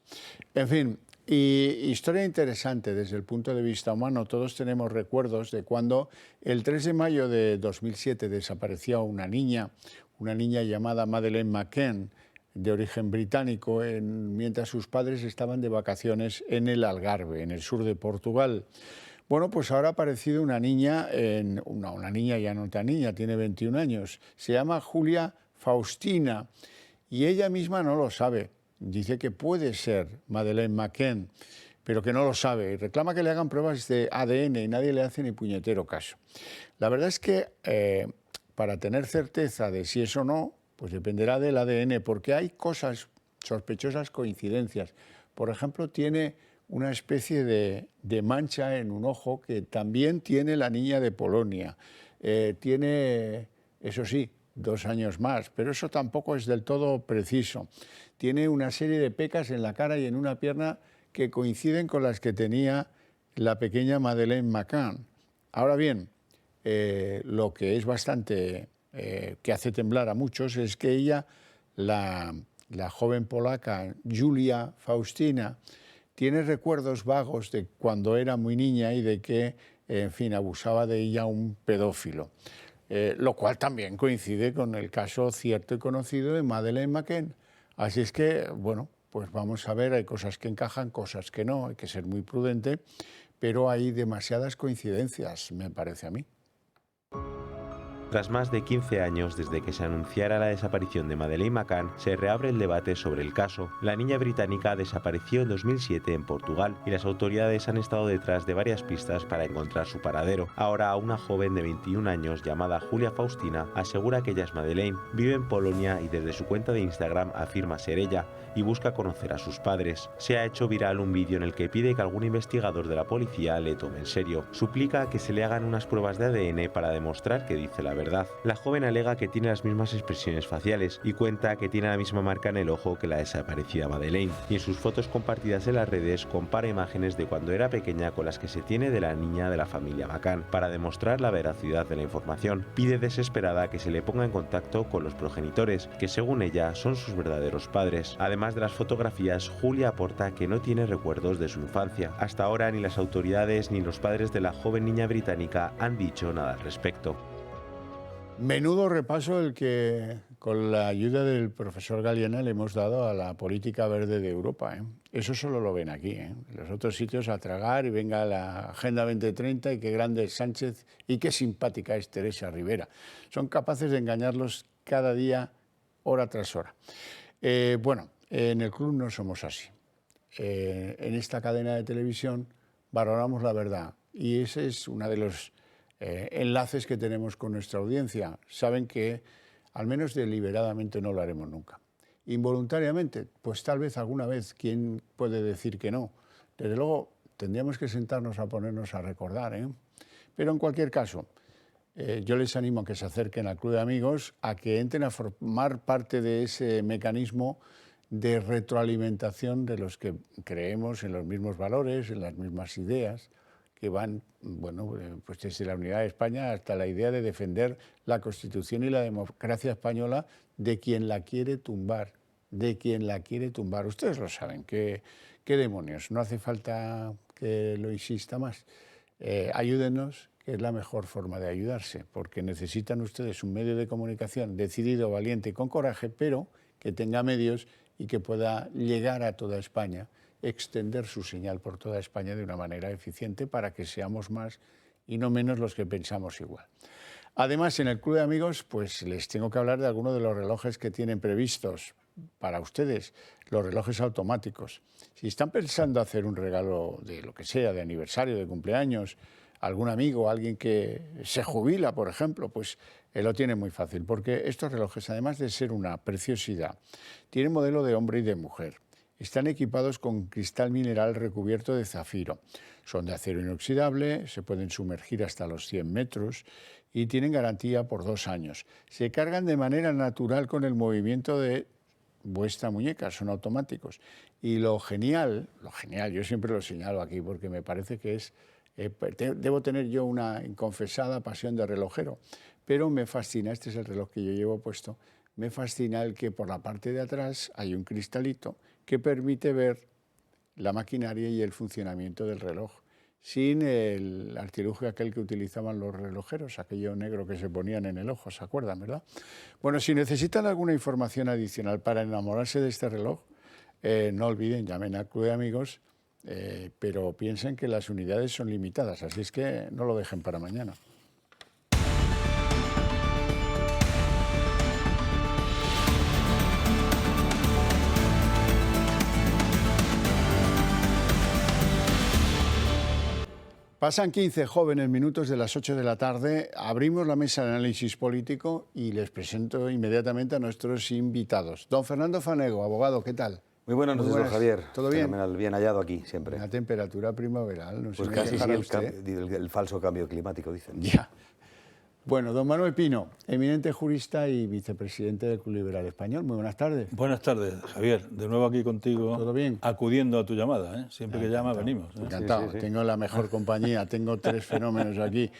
En fin, y historia interesante desde el punto de vista humano. Todos tenemos recuerdos de cuando el 3 de mayo de 2007 desapareció una niña llamada Madeleine McCann, de origen británico, mientras sus padres estaban de vacaciones en el Algarve, en el sur de Portugal. Bueno, pues ahora ha aparecido una niña, una niña ya no tan niña, tiene 21 años, se llama Julia Faustina y ella misma no lo sabe. Dice que puede ser Madeleine McCann, pero que no lo sabe y reclama que le hagan pruebas de ADN y nadie le hace ni puñetero caso. La verdad es que para tener certeza de si es o no, pues dependerá del ADN, porque hay cosas, sospechosas coincidencias. Por ejemplo, tiene una especie de mancha en un ojo que también tiene la niña de Polonia. Tiene, eso sí, 2 años más, pero eso tampoco es del todo preciso. Tiene una serie de pecas en la cara y en una pierna que coinciden con las que tenía la pequeña Madeleine McCann. Ahora bien, lo que es bastante, que hace temblar a muchos, es que ella, la joven polaca Julia Faustina, tiene recuerdos vagos de cuando era muy niña y de que, en fin, abusaba de ella un pedófilo. Lo cual también coincide con el caso cierto y conocido de Madeleine McCann. Así es que, bueno, pues vamos a ver, hay cosas que encajan, cosas que no, hay que ser muy prudente, pero hay demasiadas coincidencias, me parece a mí.
Tras más de 15 años desde que se anunciara la desaparición de Madeleine McCann, se reabre el debate sobre el caso. La niña británica desapareció en 2007 en Portugal y las autoridades han estado detrás de varias pistas para encontrar su paradero. Ahora, una joven de 21 años llamada Julia Faustina asegura que ella es Madeleine, vive en Polonia y desde su cuenta de Instagram afirma ser ella y busca conocer a sus padres. Se ha hecho viral un vídeo en el que pide que algún investigador de la policía le tome en serio. Suplica que se le hagan unas pruebas de ADN para demostrar que dice la verdad. La joven alega que tiene las mismas expresiones faciales y cuenta que tiene la misma marca en el ojo que la desaparecida Madeleine. Y en sus fotos compartidas en las redes compara imágenes de cuando era pequeña con las que se tiene de la niña de la familia McCann. Para demostrar la veracidad de la información, pide desesperada que se le ponga en contacto con los progenitores, que según ella son sus verdaderos padres. Además de las fotografías, Julia aporta que no tiene recuerdos de su infancia. Hasta ahora ni las autoridades ni los padres de la joven niña británica han dicho nada al respecto.
Menudo repaso el que, con la ayuda del profesor Galiana, le hemos dado a la política verde de Europa. Eso solo lo ven aquí. En los otros sitios a tragar y venga la Agenda 2030 y qué grande es Sánchez y qué simpática es Teresa Rivera. Son capaces de engañarlos cada día, hora tras hora. Bueno, en el club no somos así. En esta cadena de televisión valoramos la verdad y ese es uno de los enlaces que tenemos con nuestra audiencia. Saben que al menos deliberadamente no lo haremos nunca. Involuntariamente, pues tal vez alguna vez, ¿quién puede decir que no? Desde luego tendríamos que sentarnos a ponernos a recordar, Pero en cualquier caso, yo les animo a que se acerquen al Club de Amigos, a que entren a formar parte de ese mecanismo de retroalimentación de los que creemos en los mismos valores, en las mismas ideas, que van, bueno, pues desde la unidad de España hasta la idea de defender la Constitución y la democracia española de quien la quiere tumbar, Ustedes lo saben, ¿qué demonios? No hace falta que lo insista más. Ayúdenos, que es la mejor forma de ayudarse, porque necesitan ustedes un medio de comunicación decidido, valiente y con coraje, pero que tenga medios y que pueda llegar a toda España, extender su señal por toda España de una manera eficiente para que seamos más y no menos los que pensamos igual. Además, en el Club de Amigos, pues les tengo que hablar de algunos de los relojes que tienen previstos para ustedes, los relojes automáticos. Si están pensando hacer un regalo de lo que sea, de aniversario, de cumpleaños, a algún amigo, a alguien que se jubila, por ejemplo, pues lo tiene muy fácil, porque estos relojes, además de ser una preciosidad, tienen modelo de hombre y de mujer. Están equipados con cristal mineral recubierto de zafiro. Son de acero inoxidable, se pueden sumergir hasta los 100 metros y tienen garantía por 2 años. Se cargan de manera natural con el movimiento de vuestra muñeca, son automáticos. Y lo genial, yo siempre lo señalo aquí porque me parece que es... debo tener yo una inconfesada pasión de relojero, pero me fascina, este es el reloj que yo llevo puesto, me fascina el que por la parte de atrás hay un cristalito que permite ver la maquinaria y el funcionamiento del reloj, sin el artilugio aquel que utilizaban los relojeros, aquello negro que se ponían en el ojo, ¿se acuerdan, verdad? Bueno, si necesitan alguna información adicional para enamorarse de este reloj, no olviden, llamen al Club de Amigos, pero piensen que las unidades son limitadas, así es que no lo dejen para mañana. Pasan 15 jóvenes minutos de las 8 de la tarde, abrimos la mesa de análisis político y les presento inmediatamente a nuestros invitados. Don Fernando Fanego, abogado, ¿qué tal?
Muy buenas noches, don Javier.
¿Todo bien?
Fenomenal, bien hallado aquí, siempre.
Una temperatura primaveral, no
pues
sé
casi sí,
usted.
el falso cambio climático, dicen.
Ya. Bueno, don Manuel Pino, eminente jurista y vicepresidente del Club Liberal Español. Muy buenas tardes.
Buenas tardes, Javier. De nuevo aquí contigo.
¿Todo bien?
Acudiendo a tu llamada, ¿eh? Siempre que llamas venimos.
Encantado. Sí. Tengo la mejor compañía, tengo 3 fenómenos aquí.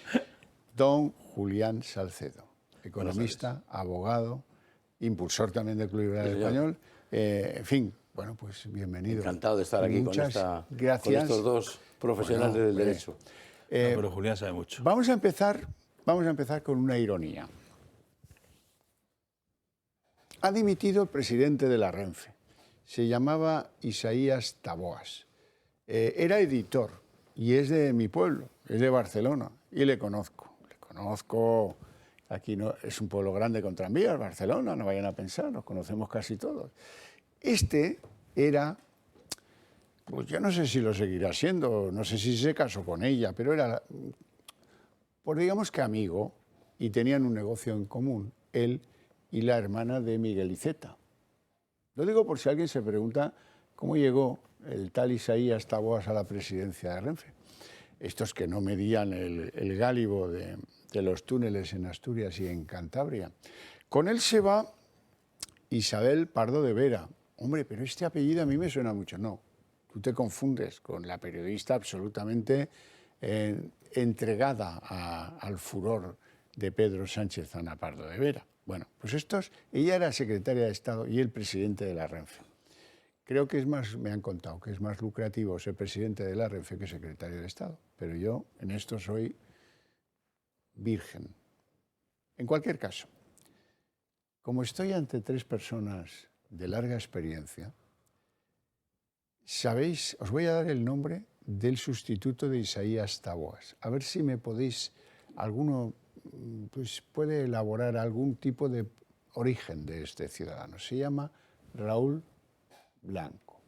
Don Julián Salcedo, economista, abogado, impulsor también del Club Liberal Español. En fin, bueno, pues bienvenido.
Encantado de estar aquí con estos dos profesionales del derecho.
Pero Julián sabe mucho.
Vamos a empezar con una ironía. Ha dimitido el presidente de la Renfe. Se llamaba Isaías Taboas. Era editor y es de mi pueblo, es de Barcelona, y le conozco. Aquí no, es un pueblo grande con tranvías, Barcelona, no vayan a pensar, nos conocemos casi todos. Este era, pues yo no sé si lo seguirá siendo, no sé si se casó con ella, pero era, pues digamos que amigo, y tenían un negocio en común, él y la hermana de Miguel Iceta. Lo digo por si alguien se pregunta cómo llegó el tal Isaías Taboas a la presidencia de Renfe. Estos que no medían el gálibo de los túneles en Asturias y en Cantabria. Con él se va Isabel Pardo de Vera. Hombre, pero este apellido a mí me suena mucho. No, tú te confundes con la periodista absolutamente entregada al furor de Pedro Sánchez Ana Pardo de Vera. Bueno, pues ella era secretaria de Estado y el presidente de la Renfe. Creo que es más, me han contado, que es más lucrativo ser presidente de la Renfe que secretario de Estado. Pero yo en esto soy virgen. En cualquier caso, como estoy ante 3 personas de larga experiencia, sabéis, os voy a dar el nombre del sustituto de Isaías Taboas. A ver si me podéis, alguno pues puede elaborar algún tipo de origen de este ciudadano. Se llama Raúl Blanco.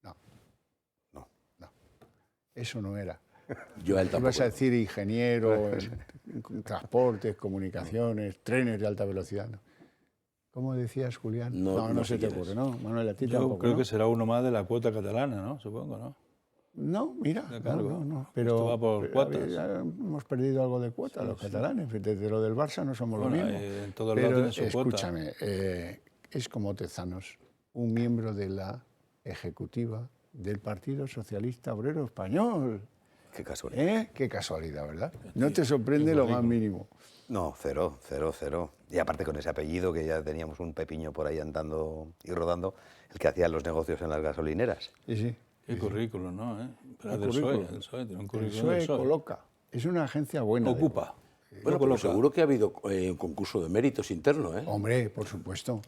No. Eso no era. Ibas a decir ingeniero en transportes, comunicaciones, trenes de alta velocidad. ¿No? ¿Cómo decías, Julián? No se te ocurre, ¿no? Manuel, a ti tampoco,
yo creo que será uno más de la cuota catalana, ¿no? Supongo, ¿no?
No, mira, no. Pero
esto va por cuotas.
Hemos perdido algo de cuota los catalanes. Desde lo del Barça no somos lo mismo.
En todos lados tienen su cuota.
Escúchame, es como Tezanos, un miembro de la ejecutiva del Partido Socialista Obrero Español.
Qué casualidad.
Qué casualidad, ¿verdad? No te sorprende lo más mínimo.
No, cero. Y aparte con ese apellido que ya teníamos un pepiño por ahí andando y rodando, el que hacía los negocios en las gasolineras.
Sí.
Qué currículum, ¿no? Pero
el
del PSOE, tiene un currículum
del PSOE. Coloca. Es una agencia buena.
Ocupa.
Bueno, pero seguro que ha habido un concurso de méritos interno, ¿eh?
Hombre, por supuesto.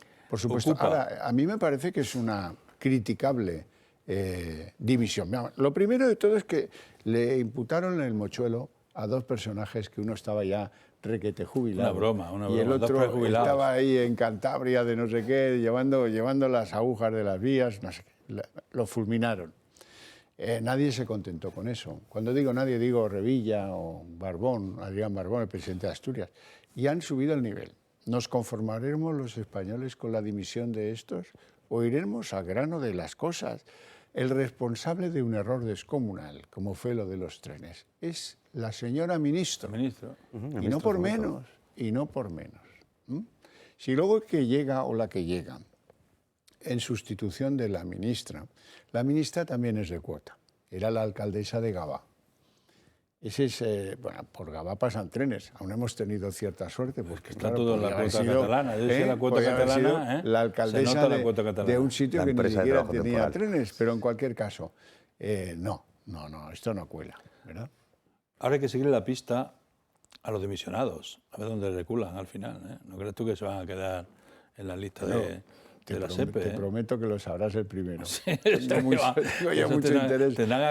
Ahora, a mí me parece que es una criticable dimisión. Lo primero de todo es que le imputaron el mochuelo a 2 personajes que uno estaba ya requete jubilado.
Una broma.
Y el otro estaba ahí en Cantabria de no sé qué, llevando las agujas de las vías, no sé qué. Lo fulminaron. Nadie se contentó con eso. Cuando digo nadie, digo Revilla o Barbón, Adrián Barbón, el presidente de Asturias. Y han subido el nivel. ¿Nos conformaremos los españoles con la dimisión de estos? o iremos al grano de las cosas. El responsable de un error descomunal, como fue lo de los trenes, es la señora ministra. Y no por menos, y no por menos. Si luego el que llega o la que llega en sustitución de la ministra también es de cuota, era la alcaldesa de Gavà. Ese es, bueno, por Gavà pasan trenes, aún hemos tenido cierta suerte, porque
está
claro,
todo en la cuota catalana, la cuota catalana,
la alcaldesa
se nota la cuota catalana.
de un sitio
La
que ni
empresa de
siquiera
trabajo
tenía
temporal.
trenes, pero en cualquier caso, no, esto no cuela, ¿verdad?
Ahora hay que seguir la pista a los dimisionados, a ver dónde reculan al final, ¿eh? ¿No crees tú que se van a quedar en la lista de la SEPE?
Te prometo que lo sabrás el primero.
Sí,
Tengo ya mucho interés.
Tendrán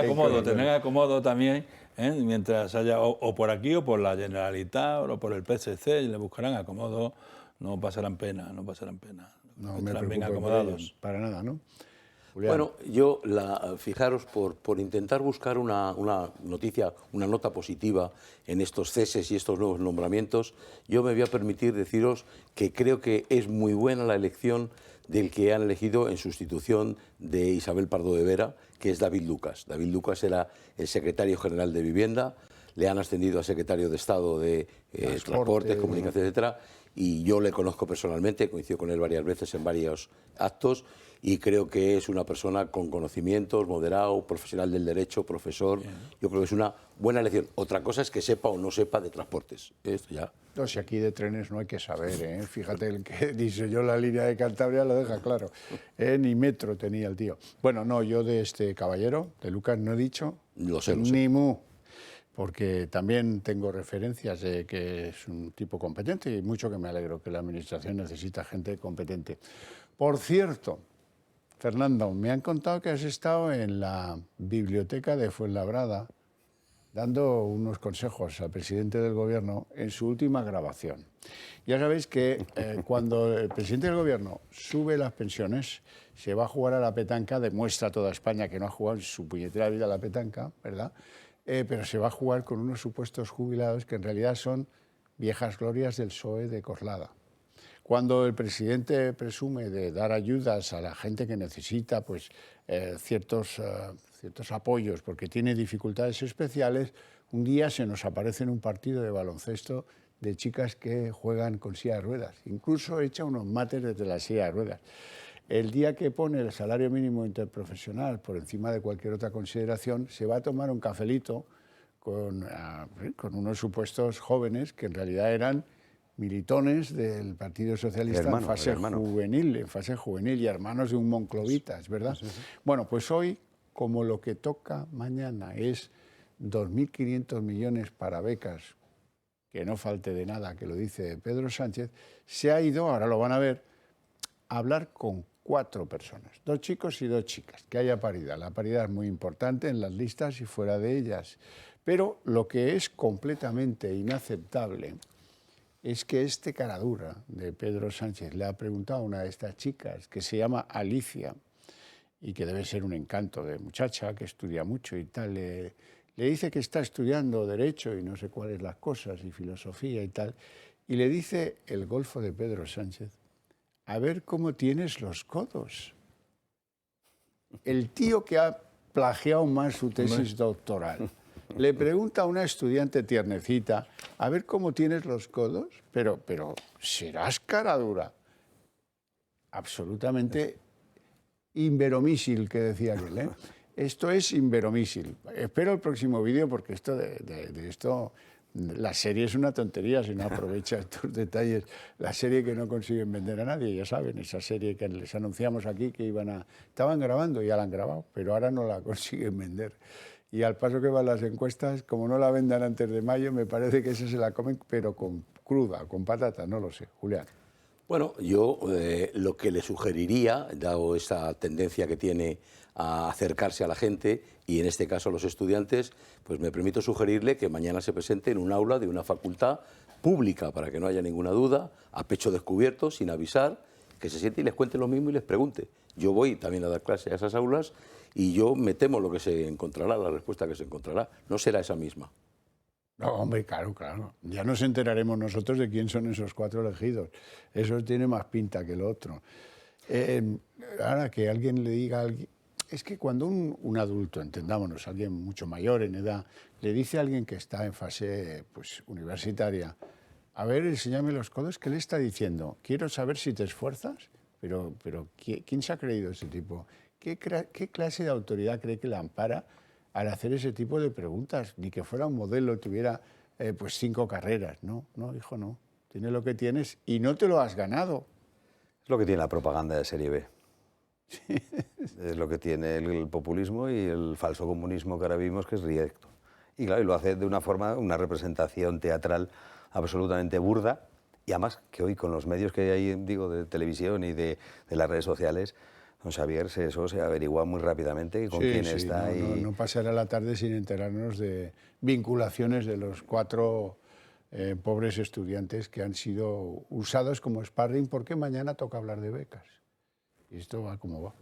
acomodo también, ¿eh? Mientras haya o por aquí o por la Generalitat o por el PSC, y le buscarán acomodo, no pasarán pena.
No me
Estarán bien
preocupo
acomodados.
para nada, ¿no? Julián.
Bueno, yo, fijaros, por intentar buscar una noticia, una nota positiva en estos ceses y estos nuevos nombramientos, yo me voy a permitir deciros que creo que es muy buena la elección del que han elegido en sustitución de Isabel Pardo de Vera, que es David Lucas. David Lucas era el secretario general de Vivienda, le han ascendido a secretario de Estado de Transportes, Comunicaciones, etcétera, y yo le conozco personalmente, coincido con él varias veces en varios actos, y creo que es una persona con conocimientos, moderado, profesional del derecho, profesor. Bien. Yo creo que es una buena elección. Otra cosa es que sepa o no sepa de transportes. Esto ya.
No, si aquí de trenes no hay que saber, ¿eh? Fíjate, el que diseñó la línea de Cantabria lo deja claro. Ni metro tenía el tío. Bueno, no, yo de este caballero, de Lucas, no he dicho
lo sé.
Ni mu, porque también tengo referencias de que es un tipo competente y mucho que me alegro que la Administración necesita gente competente. Por cierto, Fernando, me han contado que has estado en la biblioteca de Fuenlabrada dando unos consejos al presidente del Gobierno en su última grabación. Ya sabéis que cuando el presidente del Gobierno sube las pensiones, se va a jugar a la petanca, demuestra a toda España que no ha jugado en su puñetera vida a la petanca, ¿verdad? Pero se va a jugar con unos supuestos jubilados que en realidad son viejas glorias del PSOE de Coslada. Cuando el presidente presume de dar ayudas a la gente que necesita pues, ciertos apoyos porque tiene dificultades especiales, un día se nos aparece en un partido de baloncesto de chicas que juegan con silla de ruedas. Incluso echa unos mates desde la silla de ruedas. El día que pone el salario mínimo interprofesional por encima de cualquier otra consideración, se va a tomar un cafelito con unos supuestos jóvenes que en realidad eran militones del Partido Socialista en fase juvenil y hermanos de un monclovita, ¿es verdad? Sí. Bueno, pues hoy, como lo que toca mañana es 2.500 millones para becas, que no falte de nada, que lo dice Pedro Sánchez, se ha ido, ahora lo van a ver, a hablar con 4 personas, 2 chicos y 2 chicas, que haya paridad. La paridad es muy importante en las listas y fuera de ellas, pero lo que es completamente inaceptable es que este caradura de Pedro Sánchez le ha preguntado a una de estas chicas, que se llama Alicia, y que debe ser un encanto de muchacha, que estudia mucho y tal, le dice que está estudiando Derecho y no sé cuáles las cosas, y Filosofía y tal, y le dice el golfo de Pedro Sánchez, a ver cómo tienes los codos. El tío que ha plagiado más su tesis doctoral. Le pregunta a una estudiante tiernecita, a ver cómo tienes los codos, pero serás caradura. Absolutamente inveromísil, que decía aquel, ¿eh? Esto es inveromísil. Espero el próximo vídeo porque esto de esto, la serie es una tontería si no aprovecha estos detalles. La serie que no consiguen vender a nadie, ya saben, esa serie que les anunciamos aquí que estaban grabando, ya la han grabado, pero ahora no la consiguen vender. Y al paso que van las encuestas, como no la vendan antes de mayo, me parece que esa se la comen, pero con cruda, con patata, no lo sé. Julián.
Bueno, yo lo que le sugeriría, dado esa tendencia que tiene a acercarse a la gente, y en este caso a los estudiantes, pues me permito sugerirle que mañana se presente en un aula de una facultad pública, para que no haya ninguna duda, a pecho descubierto, sin avisar, que se siente y les cuente lo mismo y les pregunte. Yo voy también a dar clase a esas aulas y yo me temo lo que se encontrará, la respuesta que se encontrará. No será esa misma.
No, hombre, claro. Ya nos enteraremos nosotros de quién son esos 4 elegidos. Eso tiene más pinta que lo otro. Ahora que alguien le diga a alguien... Es que cuando un adulto, entendámonos, alguien mucho mayor en edad, le dice a alguien que está en fase pues, universitaria, a ver, enséñame los codos, ¿qué le está diciendo? Quiero saber si te esfuerzas, pero ¿quién se ha creído ese tipo? ¿Qué clase de autoridad cree que le ampara al hacer ese tipo de preguntas? Ni que fuera un modelo, tuviera pues 5 carreras. No, hijo, no. Tienes lo que tienes y no te lo has ganado.
Es lo que tiene la propaganda de serie B. Es lo que tiene el populismo y el falso comunismo que ahora vivimos, que es directo. Y claro, y lo hace de una forma, una representación teatral absolutamente burda, y además que hoy con los medios que hay, digo, de televisión y de las redes sociales, don Xavier, eso se averigua muy rápidamente con quién está.
No pasará la tarde sin enterarnos de vinculaciones de los 4 pobres estudiantes que han sido usados como sparring porque mañana toca hablar de becas. Y esto va como va.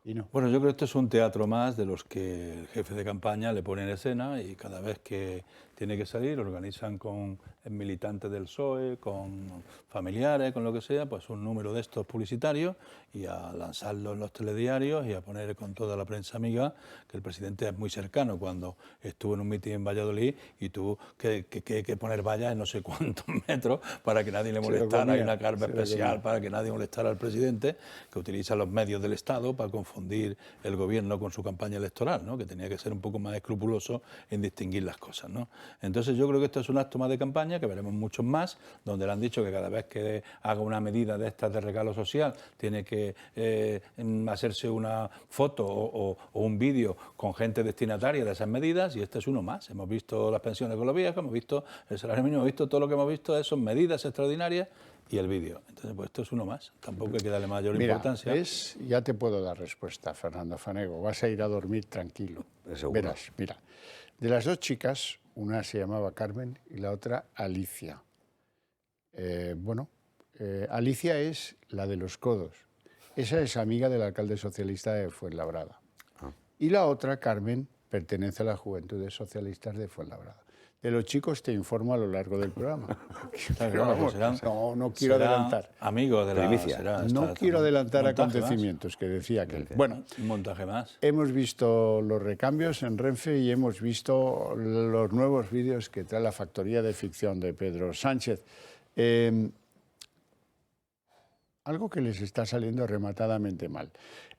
Y no.
Bueno, yo creo que esto es un teatro más de los que el jefe de campaña le pone en escena y cada vez que tiene que salir organizan con militantes del PSOE, con familiares, con lo que sea, pues un número de estos publicitarios y a lanzarlo en los telediarios y a poner con toda la prensa amiga que el presidente es muy cercano. Cuando estuvo en un mitin en Valladolid y tuvo que poner vallas en no sé cuántos metros para que nadie le molestara, hay una carpa especial para que nadie molestara al presidente, que utiliza los medios del Estado para confundir el gobierno con su campaña electoral, ¿no? Que tenía que ser un poco más escrupuloso en distinguir las cosas, ¿no? Entonces yo creo que esto es un acto más de campaña, que veremos muchos más, donde le han dicho que cada vez que haga una medida de estas de regalo social tiene que hacerse una foto o un vídeo con gente destinataria de esas medidas, y este es uno más. Hemos visto las pensiones con los viejos, hemos visto el salario mínimo, hemos visto todo lo que hemos visto, son medidas extraordinarias y el vídeo. Entonces, pues esto es uno más. Tampoco hay que darle mayor importancia.
Ya te puedo dar respuesta, Fernando Fanego. Vas a ir a dormir tranquilo. Verás, mira, de las 2 chicas, una se llamaba Carmen y la otra Alicia. Alicia es la de los codos. Esa es amiga del alcalde socialista de Fuenlabrada. Y la otra, Carmen, pertenece a las Juventudes Socialistas de Fuenlabrada. De los chicos te informo a lo largo del programa. No quiero adelantar.
Amigos de la
primicia. No quiero adelantar acontecimientos, que decía aquel. Bueno,
un montaje más.
Hemos visto los recambios en Renfe y hemos visto los nuevos vídeos que trae la factoría de ficción de Pedro Sánchez. Algo que les está saliendo rematadamente mal.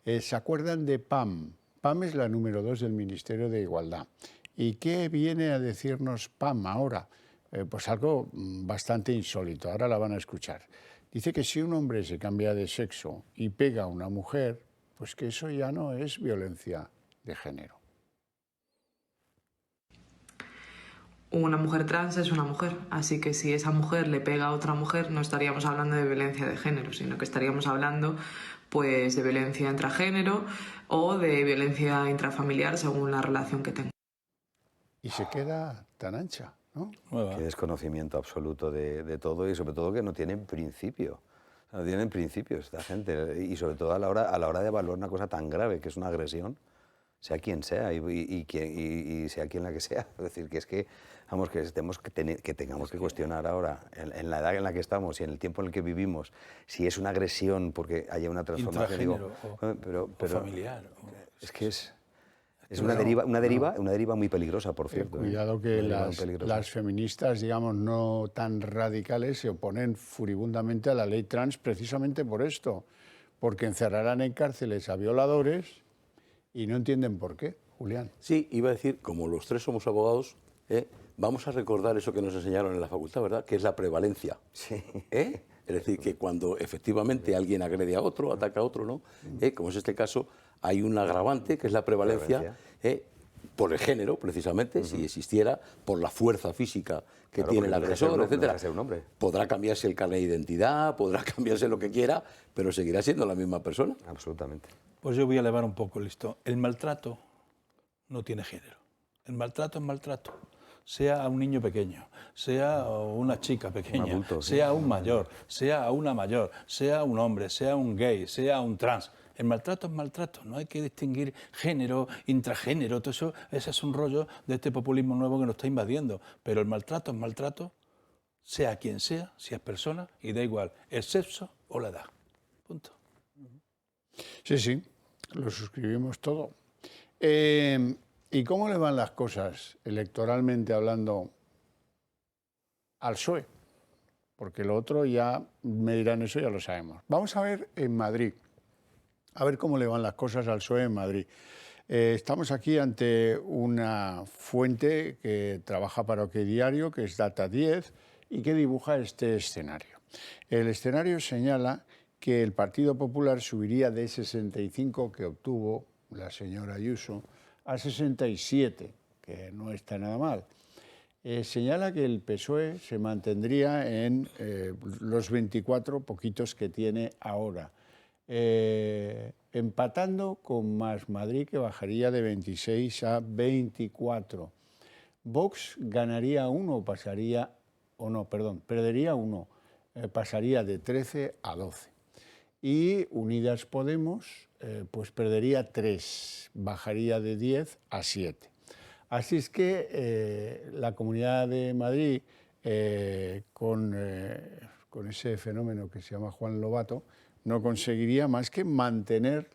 ¿Se acuerdan de PAM? PAM es la número 2 del Ministerio de Igualdad. ¿Y qué viene a decirnos PAM ahora? Pues algo bastante insólito, ahora la van a escuchar. Dice que si un hombre se cambia de sexo y pega a una mujer, pues que eso ya no es violencia de género.
Una mujer trans es una mujer, así que si esa mujer le pega a otra mujer no estaríamos hablando de violencia de género, sino que estaríamos hablando pues de violencia intragénero o de violencia intrafamiliar según la relación que tenga.
Y se queda tan ancha, ¿no?
Qué desconocimiento absoluto de todo y sobre todo que no tienen principio. No tienen principios esta gente y sobre todo a la hora de evaluar una cosa tan grave que es una agresión, sea quien sea y sea quien la que sea. Es decir, que tengamos que cuestionar ahora, en la edad en la que estamos y en el tiempo en el que vivimos, si es una agresión porque haya una transformación.
O familiar.
Es que es una deriva muy peligrosa, por cierto.
Cuidado que las feministas, digamos, no tan radicales, se oponen furibundamente a la ley trans precisamente por esto, porque encerrarán en cárceles a violadores y no entienden por qué, Julián.
Sí, iba a decir, como los 3 somos abogados, vamos a recordar eso que nos enseñaron en la facultad, ¿verdad?, que es la prevalencia.
Sí.
Es decir, que cuando efectivamente alguien agrede a otro, ataca a otro, ¿no? Como es este caso, hay un agravante, que es la prevalencia, por el género, precisamente, si existiera, por la fuerza física que tiene el agresor, etcétera. Podrá cambiarse el carnet de identidad, podrá cambiarse lo que quiera, pero seguirá siendo la misma persona.
Absolutamente.
Pues yo voy a elevar un poco el listón. El maltrato no tiene género. El maltrato es maltrato. Sea a un niño pequeño, sea a una chica pequeña, un adulto, sea a un mayor, sea a una mayor, sea a un hombre, sea a un gay, sea a un trans. El maltrato es maltrato, no hay que distinguir género, intragénero, todo eso, ese es un rollo de este populismo nuevo que nos está invadiendo. Pero el maltrato es maltrato, sea quien sea, si es persona, y da igual el sexo o la edad. Punto.
Sí, sí, lo suscribimos todo. ¿Y cómo le van las cosas, electoralmente hablando, al PSOE? Porque lo otro ya me dirán, eso ya lo sabemos. Vamos a ver en Madrid, a ver cómo le van las cosas al PSOE en Madrid. Estamos aquí ante una fuente que trabaja para OK Diario, que es Data 10, y que dibuja este escenario. El escenario señala que el Partido Popular subiría de 65 que obtuvo la señora Ayuso a 67, que no está nada mal. Señala que el PSOE se mantendría en los 24 poquitos que tiene ahora, empatando con Más Madrid, que bajaría de 26 a 24. Vox ganaría uno, pasaría, o no, perdón, perdería uno, pasaría de 13 a 12. Y Unidas Podemos pues perdería 3, bajaría de 10 a 7. Así es que la Comunidad de Madrid, con ese fenómeno que se llama Juan Lobato, no conseguiría más que mantener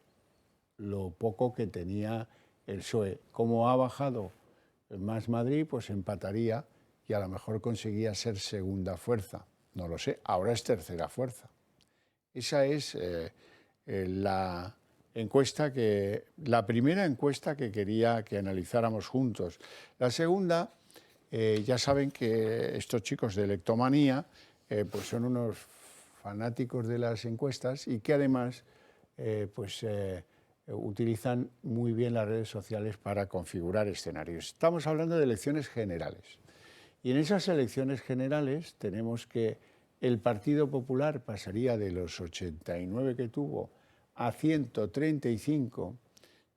lo poco que tenía el PSOE. Como ha bajado Más Madrid, pues empataría y a lo mejor conseguía ser segunda fuerza. No lo sé, ahora es tercera fuerza. Esa es la primera encuesta que quería que analizáramos juntos. La segunda, ya saben que estos chicos de Electomanía pues son unos fanáticos de las encuestas y que además utilizan muy bien las redes sociales para configurar escenarios. Estamos hablando de elecciones generales. Y en esas elecciones generales tenemos que el Partido Popular pasaría de los 89 que tuvo a 135.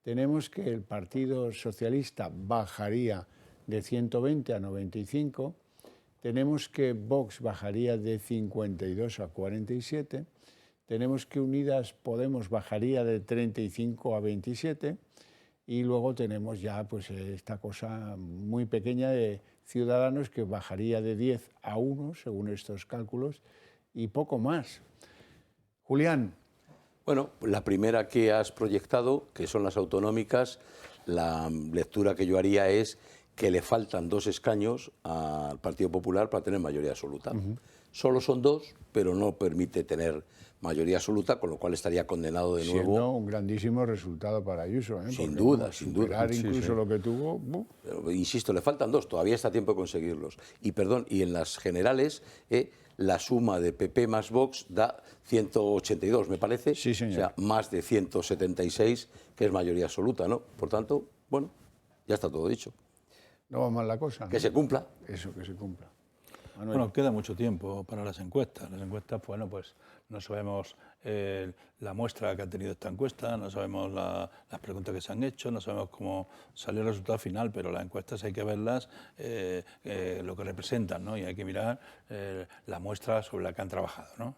Tenemos que el Partido Socialista bajaría de 120 a 95. Tenemos que Vox bajaría de 52 a 47. Tenemos que Unidas Podemos bajaría de 35 a 27. Y luego tenemos ya pues esta cosa muy pequeña de Ciudadanos que bajaría de 10 a 1, según estos cálculos, y poco más. Julián.
Bueno, la primera que has proyectado, que son las autonómicas, la lectura que yo haría es que le faltan 2 escaños al Partido Popular para tener mayoría absoluta. Solo son 2, pero no permite tener mayoría absoluta, con lo cual estaría condenado de nuevo.
Siendo un grandísimo resultado para Ayuso.
Sin duda, sin duda.
Incluso lo que tuvo.
Pero, insisto, le faltan 2, todavía está a tiempo de conseguirlos. Y perdón, y en las generales, la suma de PP más Vox da 182, me parece.
Sí, señor.
O sea, más de 176, que es mayoría absoluta, ¿no? Por tanto, bueno, ya está todo dicho.
No va mal la cosa, ¿no?
Que se cumpla.
Eso, que se cumpla.
Manuel. Bueno, queda mucho tiempo para las encuestas. Las encuestas, bueno, pues no sabemos la muestra que ha tenido esta encuesta, no sabemos las preguntas que se han hecho, no sabemos cómo salió el resultado final, pero las encuestas hay que verlas lo que representan, ¿no? Y hay que mirar la muestra sobre la que han trabajado, ¿no?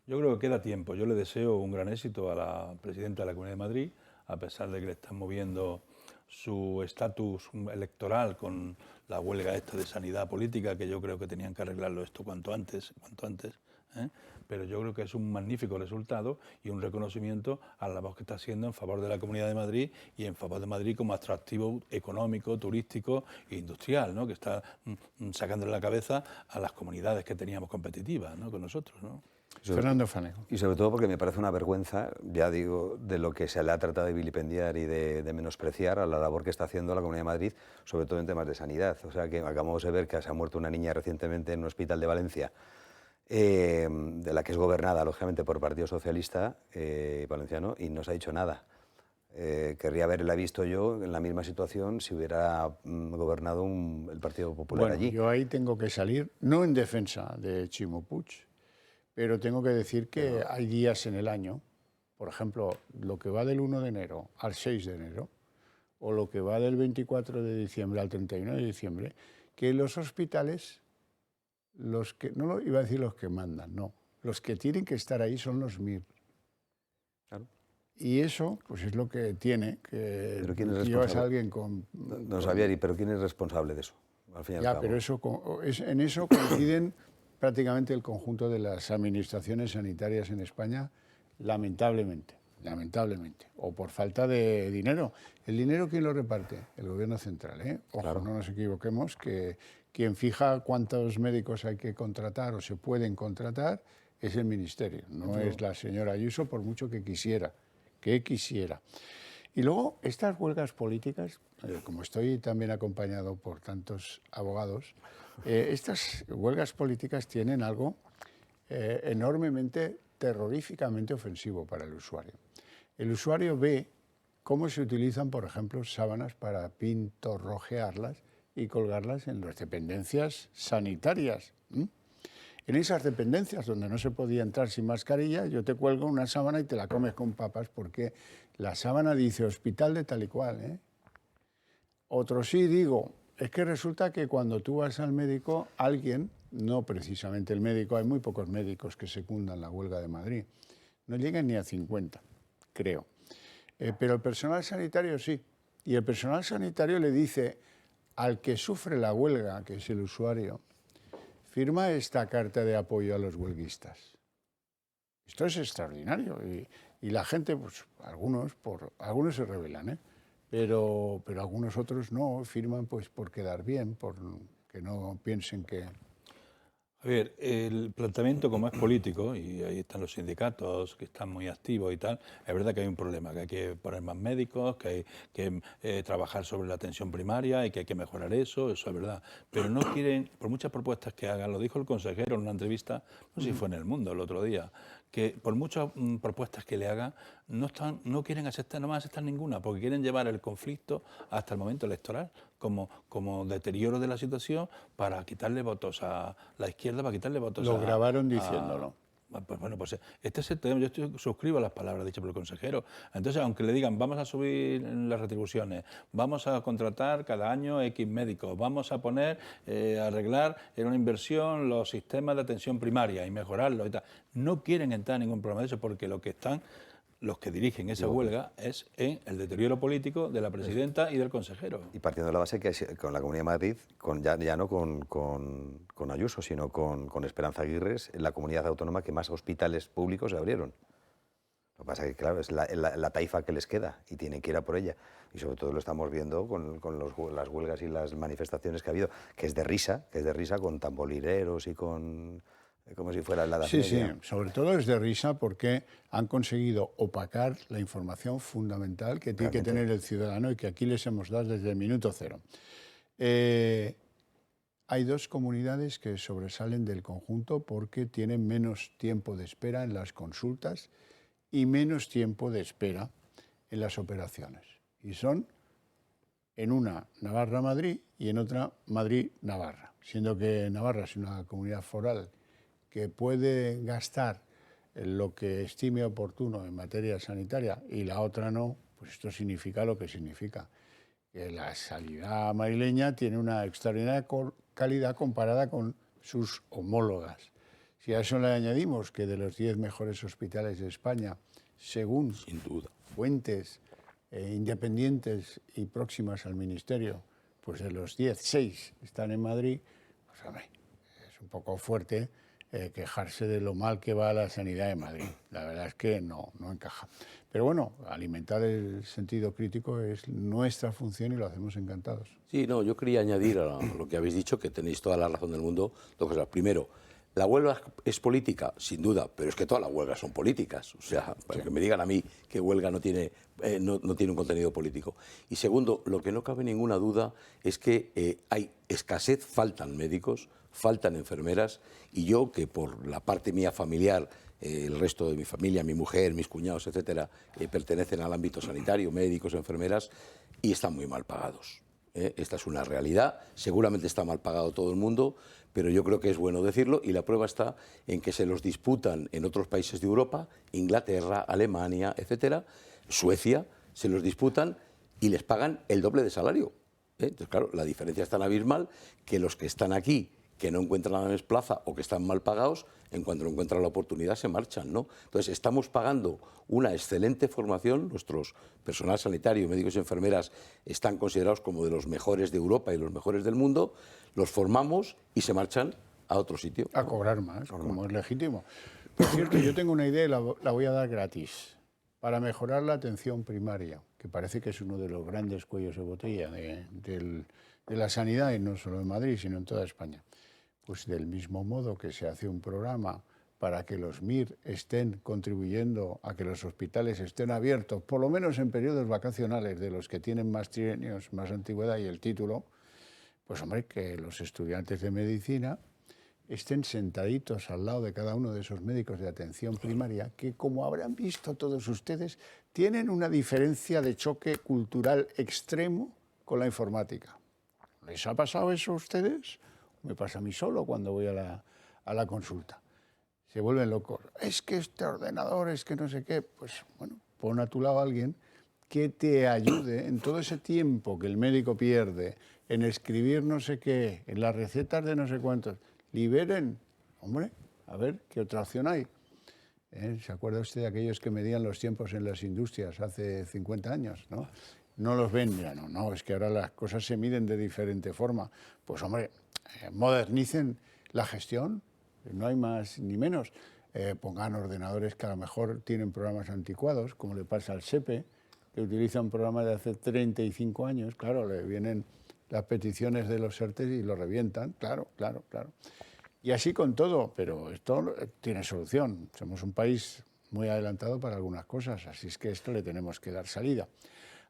Yo creo que queda tiempo. Yo le deseo un gran éxito a la presidenta de la Comunidad de Madrid, a pesar de que le están moviendo su estatus electoral con la huelga esta de sanidad política, que yo creo que tenían que arreglarlo esto cuanto antes, pero yo creo que es un magnífico resultado y un reconocimiento a la voz que está haciendo en favor de la Comunidad de Madrid y en favor de Madrid como atractivo económico, turístico e industrial, ¿no? Que está sacándole la cabeza a las comunidades que teníamos competitivas, ¿no? Con nosotros, ¿no?
Fernando Fanego.
Y sobre todo porque me parece una vergüenza, ya digo, de lo que se le ha tratado de vilipendiar y de menospreciar a la labor que está haciendo la Comunidad de Madrid, sobre todo en temas de sanidad. O sea, que acabamos de ver que se ha muerto una niña recientemente en un hospital de Valencia, de la que es gobernada, lógicamente, por el Partido Socialista valenciano, y no se ha dicho nada. Querría haberla visto yo en la misma situación si hubiera gobernado el Partido Popular allí.
Yo ahí tengo que salir, no en defensa de Ximo Puig, pero tengo que decir que hay días en el año, por ejemplo, lo que va del 1 de enero al 6 de enero, o lo que va del 24 de diciembre al 31 de diciembre, que los hospitales, los que, no lo iba a decir los que mandan, no, los que tienen que estar ahí son los MIR.
Claro.
Y eso, pues es lo que tiene, que
¿Pero quién es
llevas a alguien con...
No sabía, pero ¿quién es responsable de eso? Al fin y al cabo.
Pero en eso coinciden prácticamente el conjunto de las administraciones sanitarias en España, lamentablemente. lamentablemente, o por falta de dinero. ¿El dinero quién lo reparte? El gobierno central, ¿eh? Ojo, claro. No nos equivoquemos, que quien fija cuántos médicos hay que contratar o se pueden contratar es el ministerio, no es la señora Ayuso, por mucho que quisiera. Y luego, estas huelgas políticas, como estoy también acompañado por tantos abogados, estas huelgas políticas tienen algo enormemente, terroríficamente ofensivo para el usuario. El usuario ve cómo se utilizan, por ejemplo, sábanas para pintorrojearlas y colgarlas en las dependencias sanitarias. En esas dependencias donde no se podía entrar sin mascarilla, yo te cuelgo una sábana y te la comes con papas porque la sábana dice hospital de tal y cual, ¿eh? Otro sí digo, es que resulta que cuando tú vas al médico, alguien, no precisamente el médico, hay muy pocos médicos que secundan la huelga de Madrid, no llegan ni a 50, creo. Pero el personal sanitario sí, y el personal sanitario le dice al que sufre la huelga, que es el usuario, firma esta carta de apoyo a los huelguistas. Esto es extraordinario y la gente, pues algunos se rebelan, ¿eh? pero algunos otros no, firman pues por quedar bien, por que no piensen que...
A ver, el planteamiento como es político, y ahí están los sindicatos que están muy activos y tal, es verdad que hay un problema, que hay que poner más médicos, que hay que trabajar sobre la atención primaria y que hay que mejorar eso es verdad. Pero no quieren, por muchas propuestas que hagan, lo dijo el consejero en una entrevista, no sé si fue en El Mundo el otro día, que por muchas propuestas que le hagan, no quieren aceptar, no van a aceptar ninguna, porque quieren llevar el conflicto hasta el momento electoral, como deterioro de la situación para quitarle votos a la izquierda, para quitarle votos
Lo grabaron diciéndolo.
Pues bueno, pues este es el tema. Yo suscribo a las palabras dichas por el consejero. Entonces, aunque le digan, vamos a subir las retribuciones, vamos a contratar cada año X médicos, vamos a poner, arreglar en una inversión los sistemas de atención primaria y mejorarlos y tal, no quieren entrar en ningún problema de eso porque los que dirigen esa huelga es en el deterioro político de la presidenta y del consejero.
Y partiendo de la base que con la Comunidad de Madrid, ya no con Ayuso, sino con Esperanza Aguirre, es la comunidad autónoma que más hospitales públicos se abrieron. Lo que pasa es que, claro, es la taifa que les queda y tienen que ir a por ella. Y sobre todo lo estamos viendo con las huelgas y las manifestaciones que ha habido, que es de risa con tamborileros y con... como si fuera la Edad Media.
Sí, sobre todo es de risa porque han conseguido opacar la información fundamental que tiene que tener el ciudadano y que aquí les hemos dado desde el minuto cero. Hay dos comunidades que sobresalen del conjunto porque tienen menos tiempo de espera en las consultas y menos tiempo de espera en las operaciones. Y son en una Navarra-Madrid y en otra Madrid-Navarra, siendo que Navarra es una comunidad foral que puede gastar lo que estime oportuno en materia sanitaria y la otra no, pues esto significa lo que significa. Que la sanidad madrileña tiene una extraordinaria calidad comparada con sus homólogas. Si a eso le añadimos que de los 10 mejores hospitales de España, según
sin duda
fuentes independientes y próximas al Ministerio, pues de los 10, 6 están en Madrid, pues hombre, es un poco fuerte quejarse de lo mal que va la sanidad de Madrid. La verdad es que no encaja. Pero bueno, alimentar el sentido crítico es nuestra función y lo hacemos encantados.
Sí, no, yo quería añadir a lo que habéis dicho, que tenéis toda la razón del mundo, dos cosas. Primero, ¿la huelga es política? Sin duda, pero es que todas las huelgas son políticas. O sea, para que me digan a mí que huelga no tiene un contenido político. Y segundo, lo que no cabe ninguna duda es que hay escasez, faltan médicos, faltan enfermeras, y yo, que por la parte mía familiar, el resto de mi familia, mi mujer, mis cuñados, etcétera, pertenecen al ámbito sanitario, médicos, enfermeras, y están muy mal pagados. Esta es una realidad, seguramente está mal pagado todo el mundo, pero yo creo que es bueno decirlo, y la prueba está en que se los disputan en otros países de Europa, Inglaterra, Alemania, etcétera, Suecia, se los disputan y les pagan el doble de salario. Entonces, claro, la diferencia es tan abismal que los que están aquí, que no encuentran la plaza o que están mal pagados, en cuanto no encuentran la oportunidad se marchan, ¿no? Entonces estamos pagando una excelente formación, nuestros personal sanitario, médicos y enfermeras están considerados como de los mejores de Europa y los mejores del mundo, los formamos y se marchan a otro sitio.
A cobrar más, como es legítimo. Por cierto, yo tengo una idea y la voy a dar gratis. para mejorar la atención primaria, que parece que es uno de los grandes cuellos de botella de la sanidad, y no solo en Madrid, sino en toda España. Pues del mismo modo que se hace un programa para que los MIR estén contribuyendo a que los hospitales estén abiertos, por lo menos en periodos vacacionales de los que tienen más trienios, más antigüedad y el título, pues hombre, que los estudiantes de medicina estén sentaditos al lado de cada uno de esos médicos de atención primaria, que como habrán visto todos ustedes, tienen una diferencia de choque cultural extremo con la informática. ¿Les ha pasado eso a ustedes? Me pasa a mí solo cuando voy a la consulta. Se vuelven locos. Es que este ordenador, es que no sé qué. Pues bueno, pon a tu lado a alguien que te ayude en todo ese tiempo que el médico pierde en escribir no sé qué, en las recetas de no sé cuántos. Liberen, hombre, a ver, ¿qué otra opción hay? ¿Se acuerda usted de aquellos que medían los tiempos en las industrias hace 50 años? No los ven, ya no, es que ahora las cosas se miden de diferente forma. Pues hombre, modernicen la gestión, no hay más ni menos. Pongan ordenadores que a lo mejor tienen programas anticuados, como le pasa al SEPE, que utiliza un programa de hace 35 años, claro, le vienen las peticiones de los ERTE y lo revientan, claro. Y así con todo, pero esto tiene solución. Somos un país muy adelantado para algunas cosas, así es que esto le tenemos que dar salida.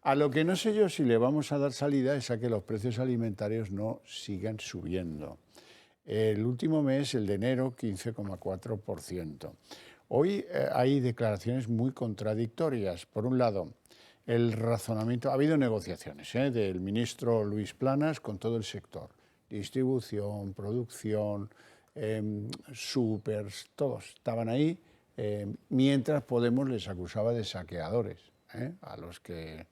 A lo que no sé yo si le vamos a dar salida es a que los precios alimentarios no sigan subiendo. El último mes, el de enero, 15,4%. Hoy hay declaraciones muy contradictorias. Por un lado, el razonamiento, ha habido negociaciones del ministro Luis Planas con todo el sector, distribución, producción, supers, todos estaban ahí, mientras Podemos les acusaba de saqueadores a los que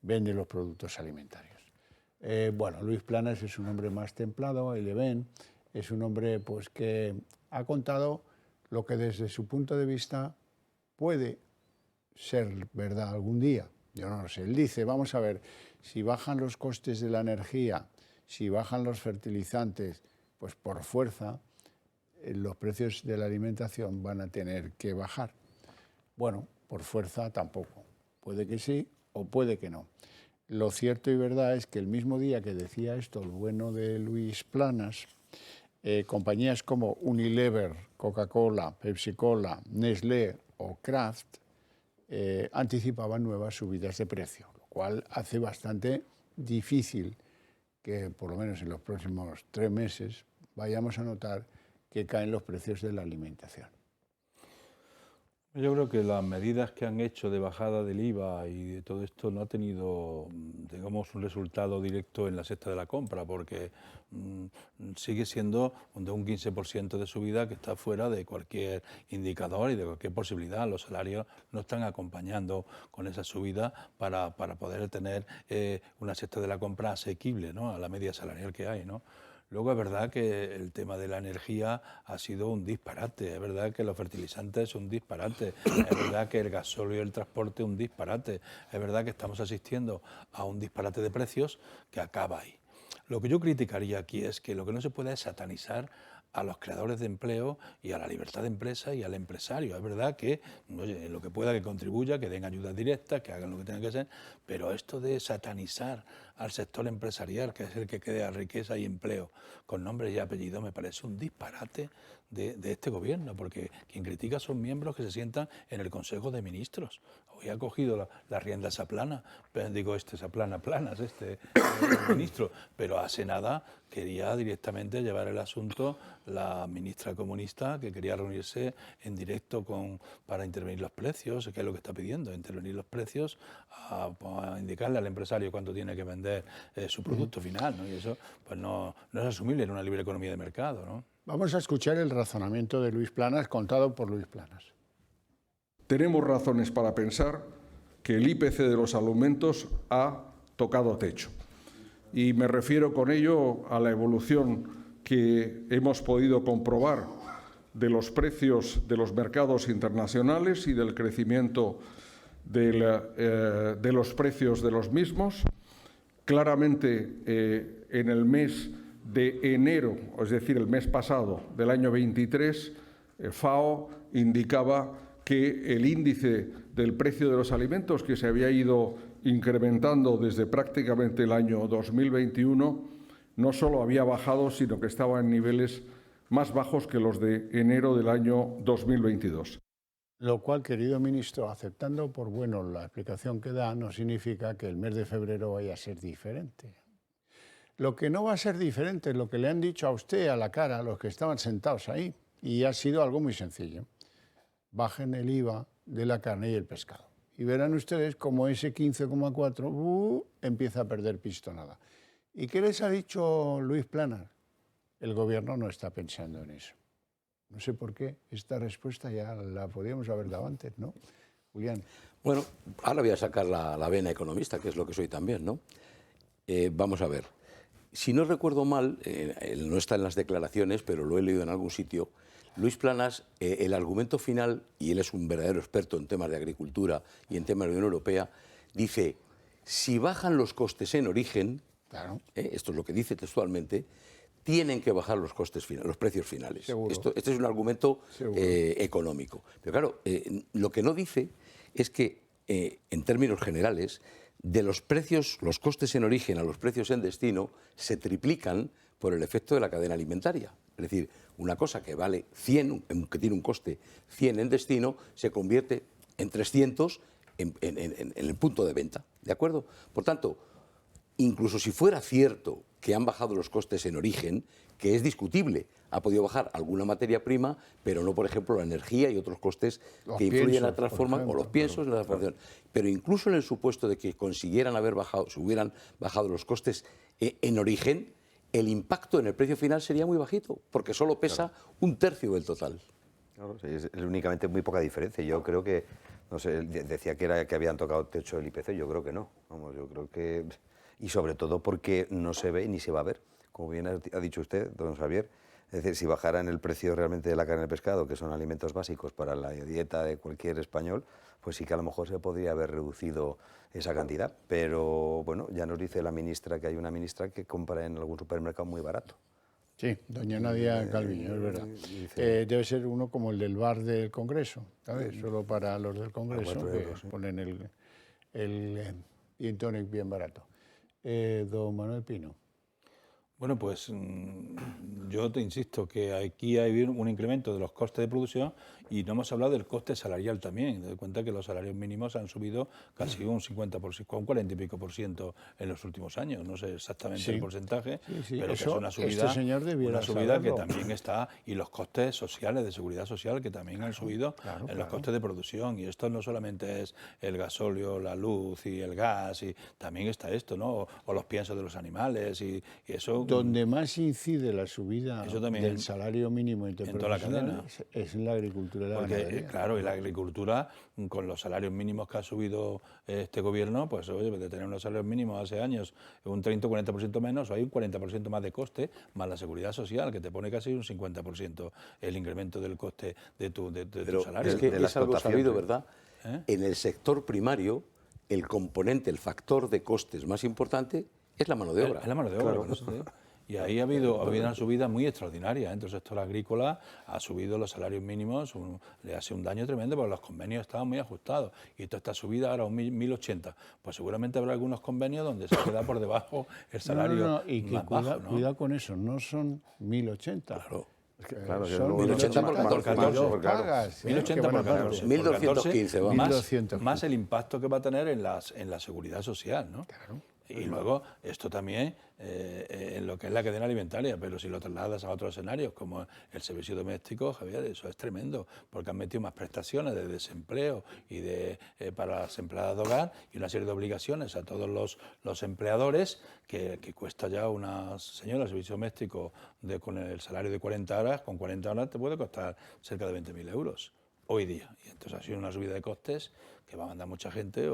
venden los productos alimentarios. Bueno, Luis Planas es un hombre más templado, ahí le ven, es un hombre pues, que ha contado lo que desde su punto de vista puede ser verdad algún día. Yo no lo sé. Él dice, vamos a ver, si bajan los costes de la energía, si bajan los fertilizantes, pues por fuerza los precios de la alimentación van a tener que bajar. Bueno, por fuerza tampoco. Puede que sí o puede que no. Lo cierto y verdad es que el mismo día que decía esto, el bueno de Luis Planas, compañías como Unilever, Coca-Cola, Pepsi-Cola, Nestlé o Kraft anticipaban nuevas subidas de precio, lo cual hace bastante difícil que por lo menos en los próximos 3 meses vayamos a notar que caen los precios de la alimentación.
Yo creo que las medidas que han hecho de bajada del IVA y de todo esto no ha tenido, digamos, un resultado directo en la cesta de la compra, porque sigue siendo de un 15% de subida que está fuera de cualquier indicador y de cualquier posibilidad. Los salarios no están acompañando con esa subida para poder tener una cesta de la compra asequible, ¿no?, a la media salarial que hay, ¿no? Luego es verdad que el tema de la energía ha sido un disparate, es verdad que los fertilizantes son un disparate, es verdad que el gasóleo y el transporte un disparate, es verdad que estamos asistiendo a un disparate de precios que acaba ahí. Lo que yo criticaría aquí es que lo que no se puede es satanizar a los creadores de empleo y a la libertad de empresa y al empresario. Es verdad que, oye, en lo que pueda que contribuya, que den ayudas directas, que hagan lo que tengan que hacer, pero esto de satanizar al sector empresarial, que es el que crea riqueza y empleo, con nombres y apellidos, me parece un disparate de este gobierno, porque quien critica son miembros que se sientan en el Consejo de Ministros. Hoy ha cogido la rienda Saplana, Planas, el ministro, pero hace nada quería directamente llevar el asunto la ministra comunista, que quería reunirse en directo para intervenir los precios, que es lo que está pidiendo, intervenir los precios, a indicarle al empresario cuánto tiene que vender su producto final, ¿no? Y eso pues no es asumible en una libre economía de mercado, ¿no?
Vamos a escuchar el razonamiento de Luis Planas, contado por Luis Planas.
Tenemos razones para pensar que el IPC de los alimentos ha tocado techo. Y me refiero con ello a la evolución que hemos podido comprobar de los precios de los mercados internacionales y del crecimiento de los precios de los mismos. Claramente, en el mes de enero, es decir, el mes pasado del año 23, FAO indicaba que el índice del precio de los alimentos, que se había ido incrementando desde prácticamente el año 2021, no solo había bajado, sino que estaba en niveles más bajos que los de enero del año 2022.
Lo cual, querido ministro, aceptando por bueno la explicación que da, no significa que el mes de febrero vaya a ser diferente. Lo que no va a ser diferente es lo que le han dicho a usted a la cara a los que estaban sentados ahí, y ha sido algo muy sencillo. Bajen el IVA de la carne y el pescado. Y verán ustedes cómo ese 15,4 empieza a perder pistonada. ¿Y qué les ha dicho Luis Planas? El gobierno no está pensando en eso. No sé por qué, esta respuesta ya la podíamos haber dado antes, ¿no? Julián.
Bueno, ahora voy a sacar la vena economista, que es lo que soy también, ¿no? Vamos a ver. Si no recuerdo mal, no está en las declaraciones, pero lo he leído en algún sitio, Luis Planas, el argumento final, y él es un verdadero experto en temas de agricultura y en temas de la Unión Europea, dice, si bajan los costes en origen, claro, esto es lo que dice textualmente, tienen que bajar los costes finales, los precios finales. Este es un argumento económico. Pero claro, lo que no dice es que, en términos generales, de los precios, los costes en origen a los precios en destino, se triplican por el efecto de la cadena alimentaria. Es decir, una cosa que vale 100, que tiene un coste 100 en destino, se convierte en 300 en el punto de venta. ¿De acuerdo? Por tanto, incluso si fuera cierto que han bajado los costes en origen, que es discutible, ha podido bajar alguna materia prima, pero no, por ejemplo, la energía y otros costes que influyen en la transformación, o los piensos en la transformación. Pero incluso en el supuesto de que consiguieran haber bajado, se hubieran bajado los costes en origen, el impacto en el precio final sería muy bajito, porque solo pesa un tercio del total.
Claro, sí, es únicamente muy poca diferencia. Yo creo que, no sé, decía que habían tocado techo del IPC, yo creo que no. Vamos, yo creo que... Y sobre todo porque no se ve ni se va a ver. Como bien ha dicho usted, don Xavier, es decir, si bajaran el precio realmente de la carne y el pescado, que son alimentos básicos para la dieta de cualquier español, pues sí que a lo mejor se podría haber reducido esa cantidad. Pero bueno, ya nos dice la ministra que hay una ministra que compra en algún supermercado muy barato.
Sí, doña Nadia Calviño, es verdad. Debe ser uno como el del bar del Congreso, ¿sabes? Solo para los del Congreso, que ponen el gin tonic bien barato. Don Manuel Pino.
Bueno, pues yo te insisto que aquí hay un incremento de los costes de producción y no hemos hablado del coste salarial también. Te das cuenta que los salarios mínimos han subido casi un 50%, con 40 y pico % en los últimos años. No sé exactamente el porcentaje, pero
eso,
que es una subida, que
saberlo.
también está, y los costes sociales de seguridad social que también han subido en los costes de producción. Y esto no solamente es el gasóleo, la luz y el gas, y también está esto, ¿no? O los piensos de los animales y eso.
Donde más incide la subida del salario mínimo
en toda la cadena
es en la agricultura y la ganadería.
Claro, y la agricultura, con los salarios mínimos que ha subido este gobierno, pues oye, de tener unos salarios mínimos hace años un 30 o 40% menos, hay un 40% más de coste, más la seguridad social, que te pone casi un 50% el incremento del coste de tu salario.
Es que es algo sabido, ¿verdad? En el sector primario, el componente, el factor de costes más importante es la mano de obra.
Es la mano de obra, por eso te digo. Y ahí ha habido una subida muy extraordinaria. Dentro del sector agrícola ha subido los salarios mínimos, le hace un daño tremendo porque los convenios estaban muy ajustados. Y toda esta subida ahora un 1.080. Pues seguramente habrá algunos convenios donde se queda por debajo el salario
y que
más bajo, ¿no?
Cuidado con eso, no son 1.080.
Claro.
Claro,
son
1.080 por 14.
1.080 por 14.
1.215.
Más el impacto que va a tener en la seguridad social, ¿no?
Claro.
Y luego, esto también en lo que es la cadena alimentaria, pero si lo trasladas a otros escenarios, como el servicio doméstico, Javier, eso es tremendo, porque han metido más prestaciones de desempleo y para las empleadas de hogar y una serie de obligaciones a todos los empleadores que cuesta ya una señora el servicio doméstico con el salario de 40 horas, con 40 horas te puede costar cerca de 20.000 euros hoy día. Y entonces ha sido una subida de costes que va a mandar mucha gente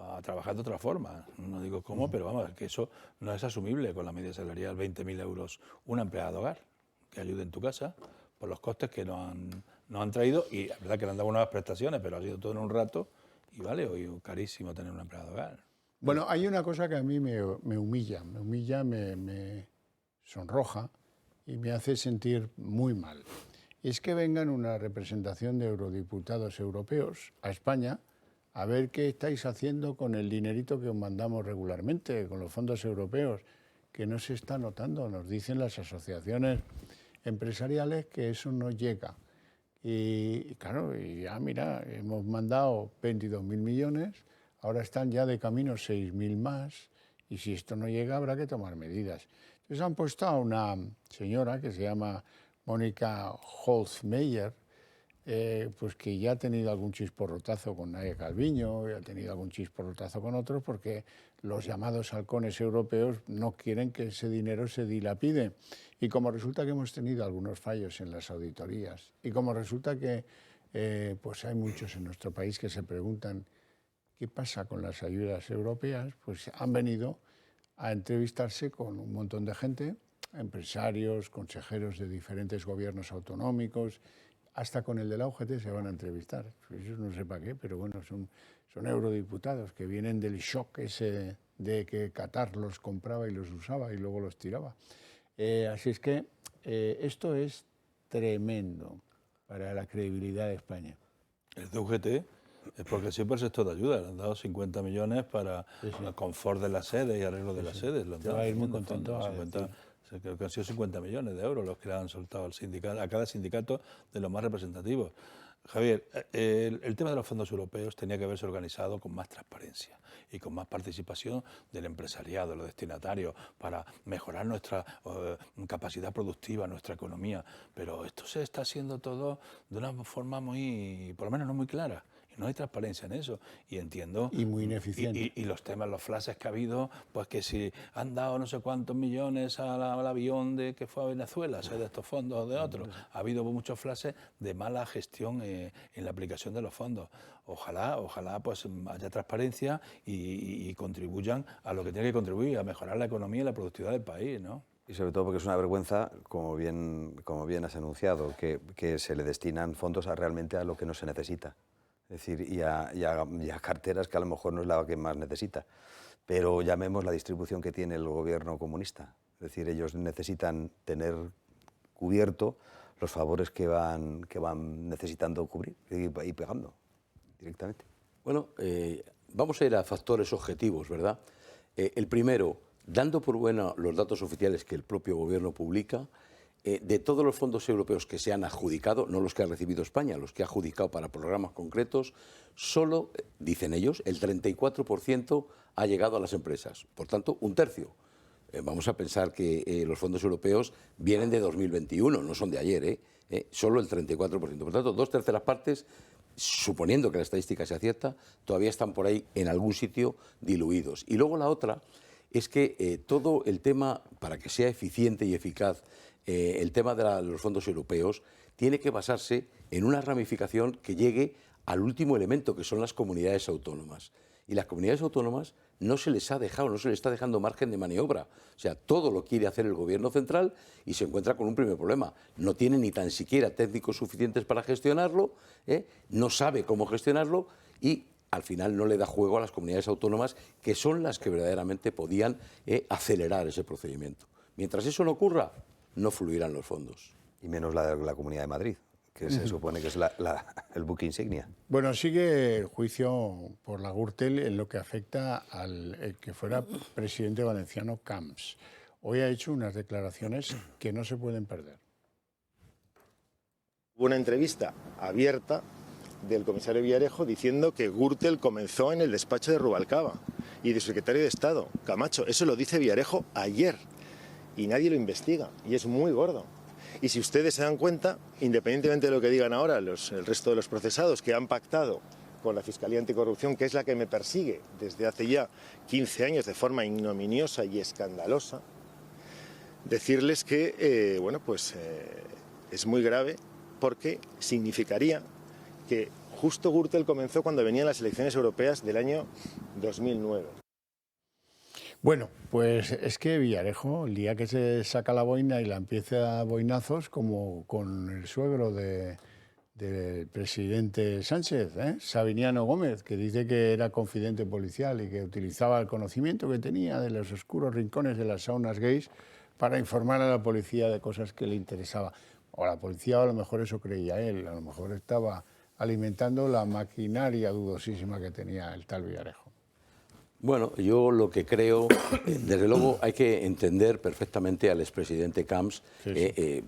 a trabajar de otra forma. No digo cómo, pero vamos, que eso no es asumible con la media salarial, 20.000 euros una empleada de hogar que ayude en tu casa por los costes que nos han traído. Y es verdad que le han dado unas prestaciones, pero ha sido todo en un rato y vale, hoy carísimo tener una empleada de hogar.
Bueno, hay una cosa que a mí me humilla, me sonroja y me hace sentir muy mal. es que vengan una representación de eurodiputados europeos a España a ver qué estáis haciendo con el dinerito que os mandamos regularmente, con los fondos europeos, que no se está notando. Nos dicen las asociaciones empresariales que eso no llega. Y claro, y ya mira, hemos mandado 22.000 millones, ahora están ya de camino 6.000 más, y si esto no llega habrá que tomar medidas. Entonces han puesto a una señora que se llama Mónica Holzmeier, pues que ya ha tenido algún chisporrotazo con Nadia Calviño, y ha tenido algún chisporrotazo con otros, porque los llamados halcones europeos no quieren que ese dinero se dilapide. Y como resulta que hemos tenido algunos fallos en las auditorías, y como resulta que pues hay muchos en nuestro país que se preguntan qué pasa con las ayudas europeas, pues han venido a entrevistarse con un montón de gente, empresarios, consejeros de diferentes gobiernos autonómicos, hasta con el de la UGT se van a entrevistar. Eso no sé para qué, pero bueno, son eurodiputados que vienen del shock ese de que Qatar los compraba y los usaba y luego los tiraba. Así es que esto es tremendo para la credibilidad de España.
El de UGT es porque siempre el sector de ayuda. Le han dado 50 millones para el confort de las sedes y arreglo de las sedes.
Se va a ir muy contento.
Creo que han sido 50 millones de euros los que le han soltado al sindicato, a cada sindicato de los más representativos. Javier, el tema de los fondos europeos tenía que haberse organizado con más transparencia y con más participación del empresariado, de los destinatarios, para mejorar nuestra capacidad productiva, nuestra economía. Pero esto se está haciendo todo de una forma muy, por lo menos no muy clara. No hay transparencia en eso, y entiendo...
Y muy ineficiente.
Y los temas, los flashes que ha habido, pues que si han dado no sé cuántos millones al avión que fue a Venezuela, sea de estos fondos o de otros, ha habido muchos flashes de mala gestión en la aplicación de los fondos. Ojalá pues haya transparencia y contribuyan a lo que tiene que contribuir, a mejorar la economía y la productividad del país, ¿no?
Y sobre todo porque es una vergüenza, como bien has anunciado, que se le destinan fondos realmente a lo que no se necesita. Es decir, y a carteras que a lo mejor no es la que más necesita. Pero llamemos la distribución que tiene el gobierno comunista. Es decir, ellos necesitan tener cubierto los favores que van necesitando cubrir y pegando directamente.
Bueno, vamos a ir a factores objetivos, ¿verdad? El primero, dando por bueno los datos oficiales que el propio gobierno publica, de todos los fondos europeos que se han adjudicado, no los que ha recibido España, los que ha adjudicado para programas concretos, solo, dicen ellos, el 34% ha llegado a las empresas. Por tanto, un tercio. Vamos a pensar que los fondos europeos vienen de 2021, no son de ayer, solo el 34%. Por tanto, 2/3 partes, suponiendo que la estadística sea cierta, todavía están por ahí en algún sitio diluidos. Y luego la otra es que todo el tema, para que sea eficiente y eficaz, el tema de los fondos europeos tiene que basarse en una ramificación que llegue al último elemento, que son las comunidades autónomas. Y las comunidades autónomas no se les ha dejado, no se les está dejando margen de maniobra. O sea, todo lo quiere hacer el gobierno central y se encuentra con un primer problema. No tiene ni tan siquiera técnicos suficientes para gestionarlo, no sabe cómo gestionarlo y al final no le da juego a las comunidades autónomas, que son las que verdaderamente podían acelerar ese procedimiento. Mientras eso no ocurra, no fluirán los fondos.
Y menos la Comunidad de Madrid, que se supone que es el buque insignia.
Bueno, sigue el juicio por la Gürtel en lo que afecta al que fuera presidente valenciano Camps. Hoy ha hecho unas declaraciones que no se pueden perder.
Hubo una entrevista abierta del comisario Villarejo diciendo que Gürtel comenzó en el despacho de Rubalcaba y de su secretario de Estado, Camacho. Eso lo dice Villarejo ayer y nadie lo investiga y es muy gordo. Y si ustedes se dan cuenta, independientemente de lo que digan ahora el resto de los procesados que han pactado con la Fiscalía Anticorrupción, que es la que me persigue desde hace ya 15 años de forma ignominiosa y escandalosa, decirles que es muy grave porque significaría que justo Gürtel comenzó cuando venían las elecciones europeas del año 2009.
Bueno, pues es que Villarejo, el día que se saca la boina y la empieza a boinazos, como con el suegro del presidente Sánchez, Sabiniano Gómez, que dice que era confidente policial y que utilizaba el conocimiento que tenía de los oscuros rincones de las saunas gays para informar a la policía de cosas que le interesaba. O la policía, a lo mejor eso creía él, a lo mejor estaba alimentando la maquinaria dudosísima que tenía el tal Villarejo.
Bueno, yo lo que creo, desde luego hay que entender perfectamente al expresidente Camps,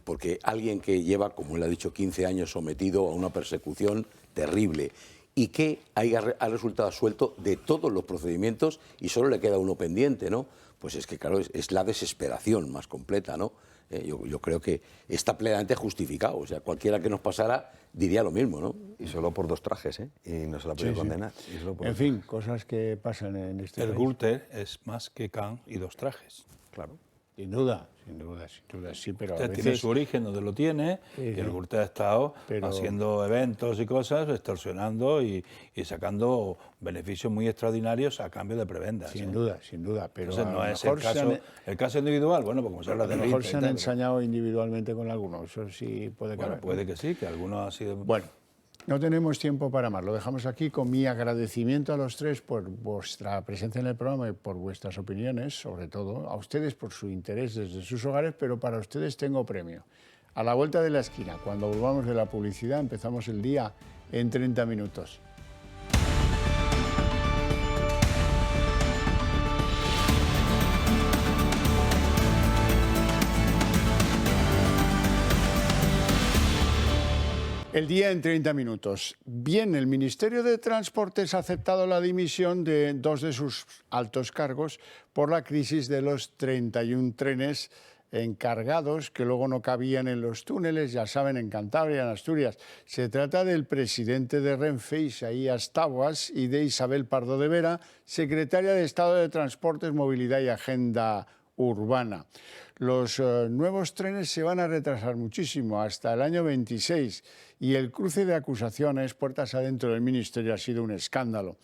porque alguien que lleva, como él ha dicho, 15 años sometido a una persecución terrible y que ha resultado suelto de todos los procedimientos y solo le queda uno pendiente, ¿no? Pues es que, claro, es la desesperación más completa, ¿no? Yo creo que está plenamente justificado. O sea, cualquiera que nos pasara diría lo mismo, ¿no?
Y solo por 2 trajes, ¿eh? Y no se la puede condenar.
En fin, cosas que pasan en este país.
El Gürtel es más que Khan y 2 trajes.
Claro.
Sin duda, sí, pero a veces...
Tiene su origen donde lo tiene, y el Gürtel ha estado haciendo eventos y cosas, extorsionando y sacando beneficios muy extraordinarios a cambio de prebendas.
Sin duda, pero
entonces, no es el caso individual, bueno, pues como se habla de
a lo mejor se han ensañado individualmente con algunos, eso sí puede caber.
Bueno, puede que sí, que algunos ha sido...
Bueno, no tenemos tiempo para más, lo dejamos aquí con mi agradecimiento a los tres por vuestra presencia en el programa y por vuestras opiniones, sobre todo a ustedes por su interés desde sus hogares, pero para ustedes tengo premio. A la vuelta de la esquina, cuando volvamos de la publicidad, empezamos el día en 30 minutos. El día en 30 minutos. Bien, el Ministerio de Transportes ha aceptado la dimisión de 2 de sus altos cargos por la crisis de los 31 trenes encargados que luego no cabían en los túneles, ya saben, en Cantabria, en Asturias. Se trata del presidente de Renfe, Isaías Taboas, y de Isabel Pardo de Vera, secretaria de Estado de Transportes, Movilidad y Agenda Urbana. Los nuevos trenes se van a retrasar muchísimo, hasta el año 26, y el cruce de acusaciones puertas adentro del Ministerio ha sido un escándalo.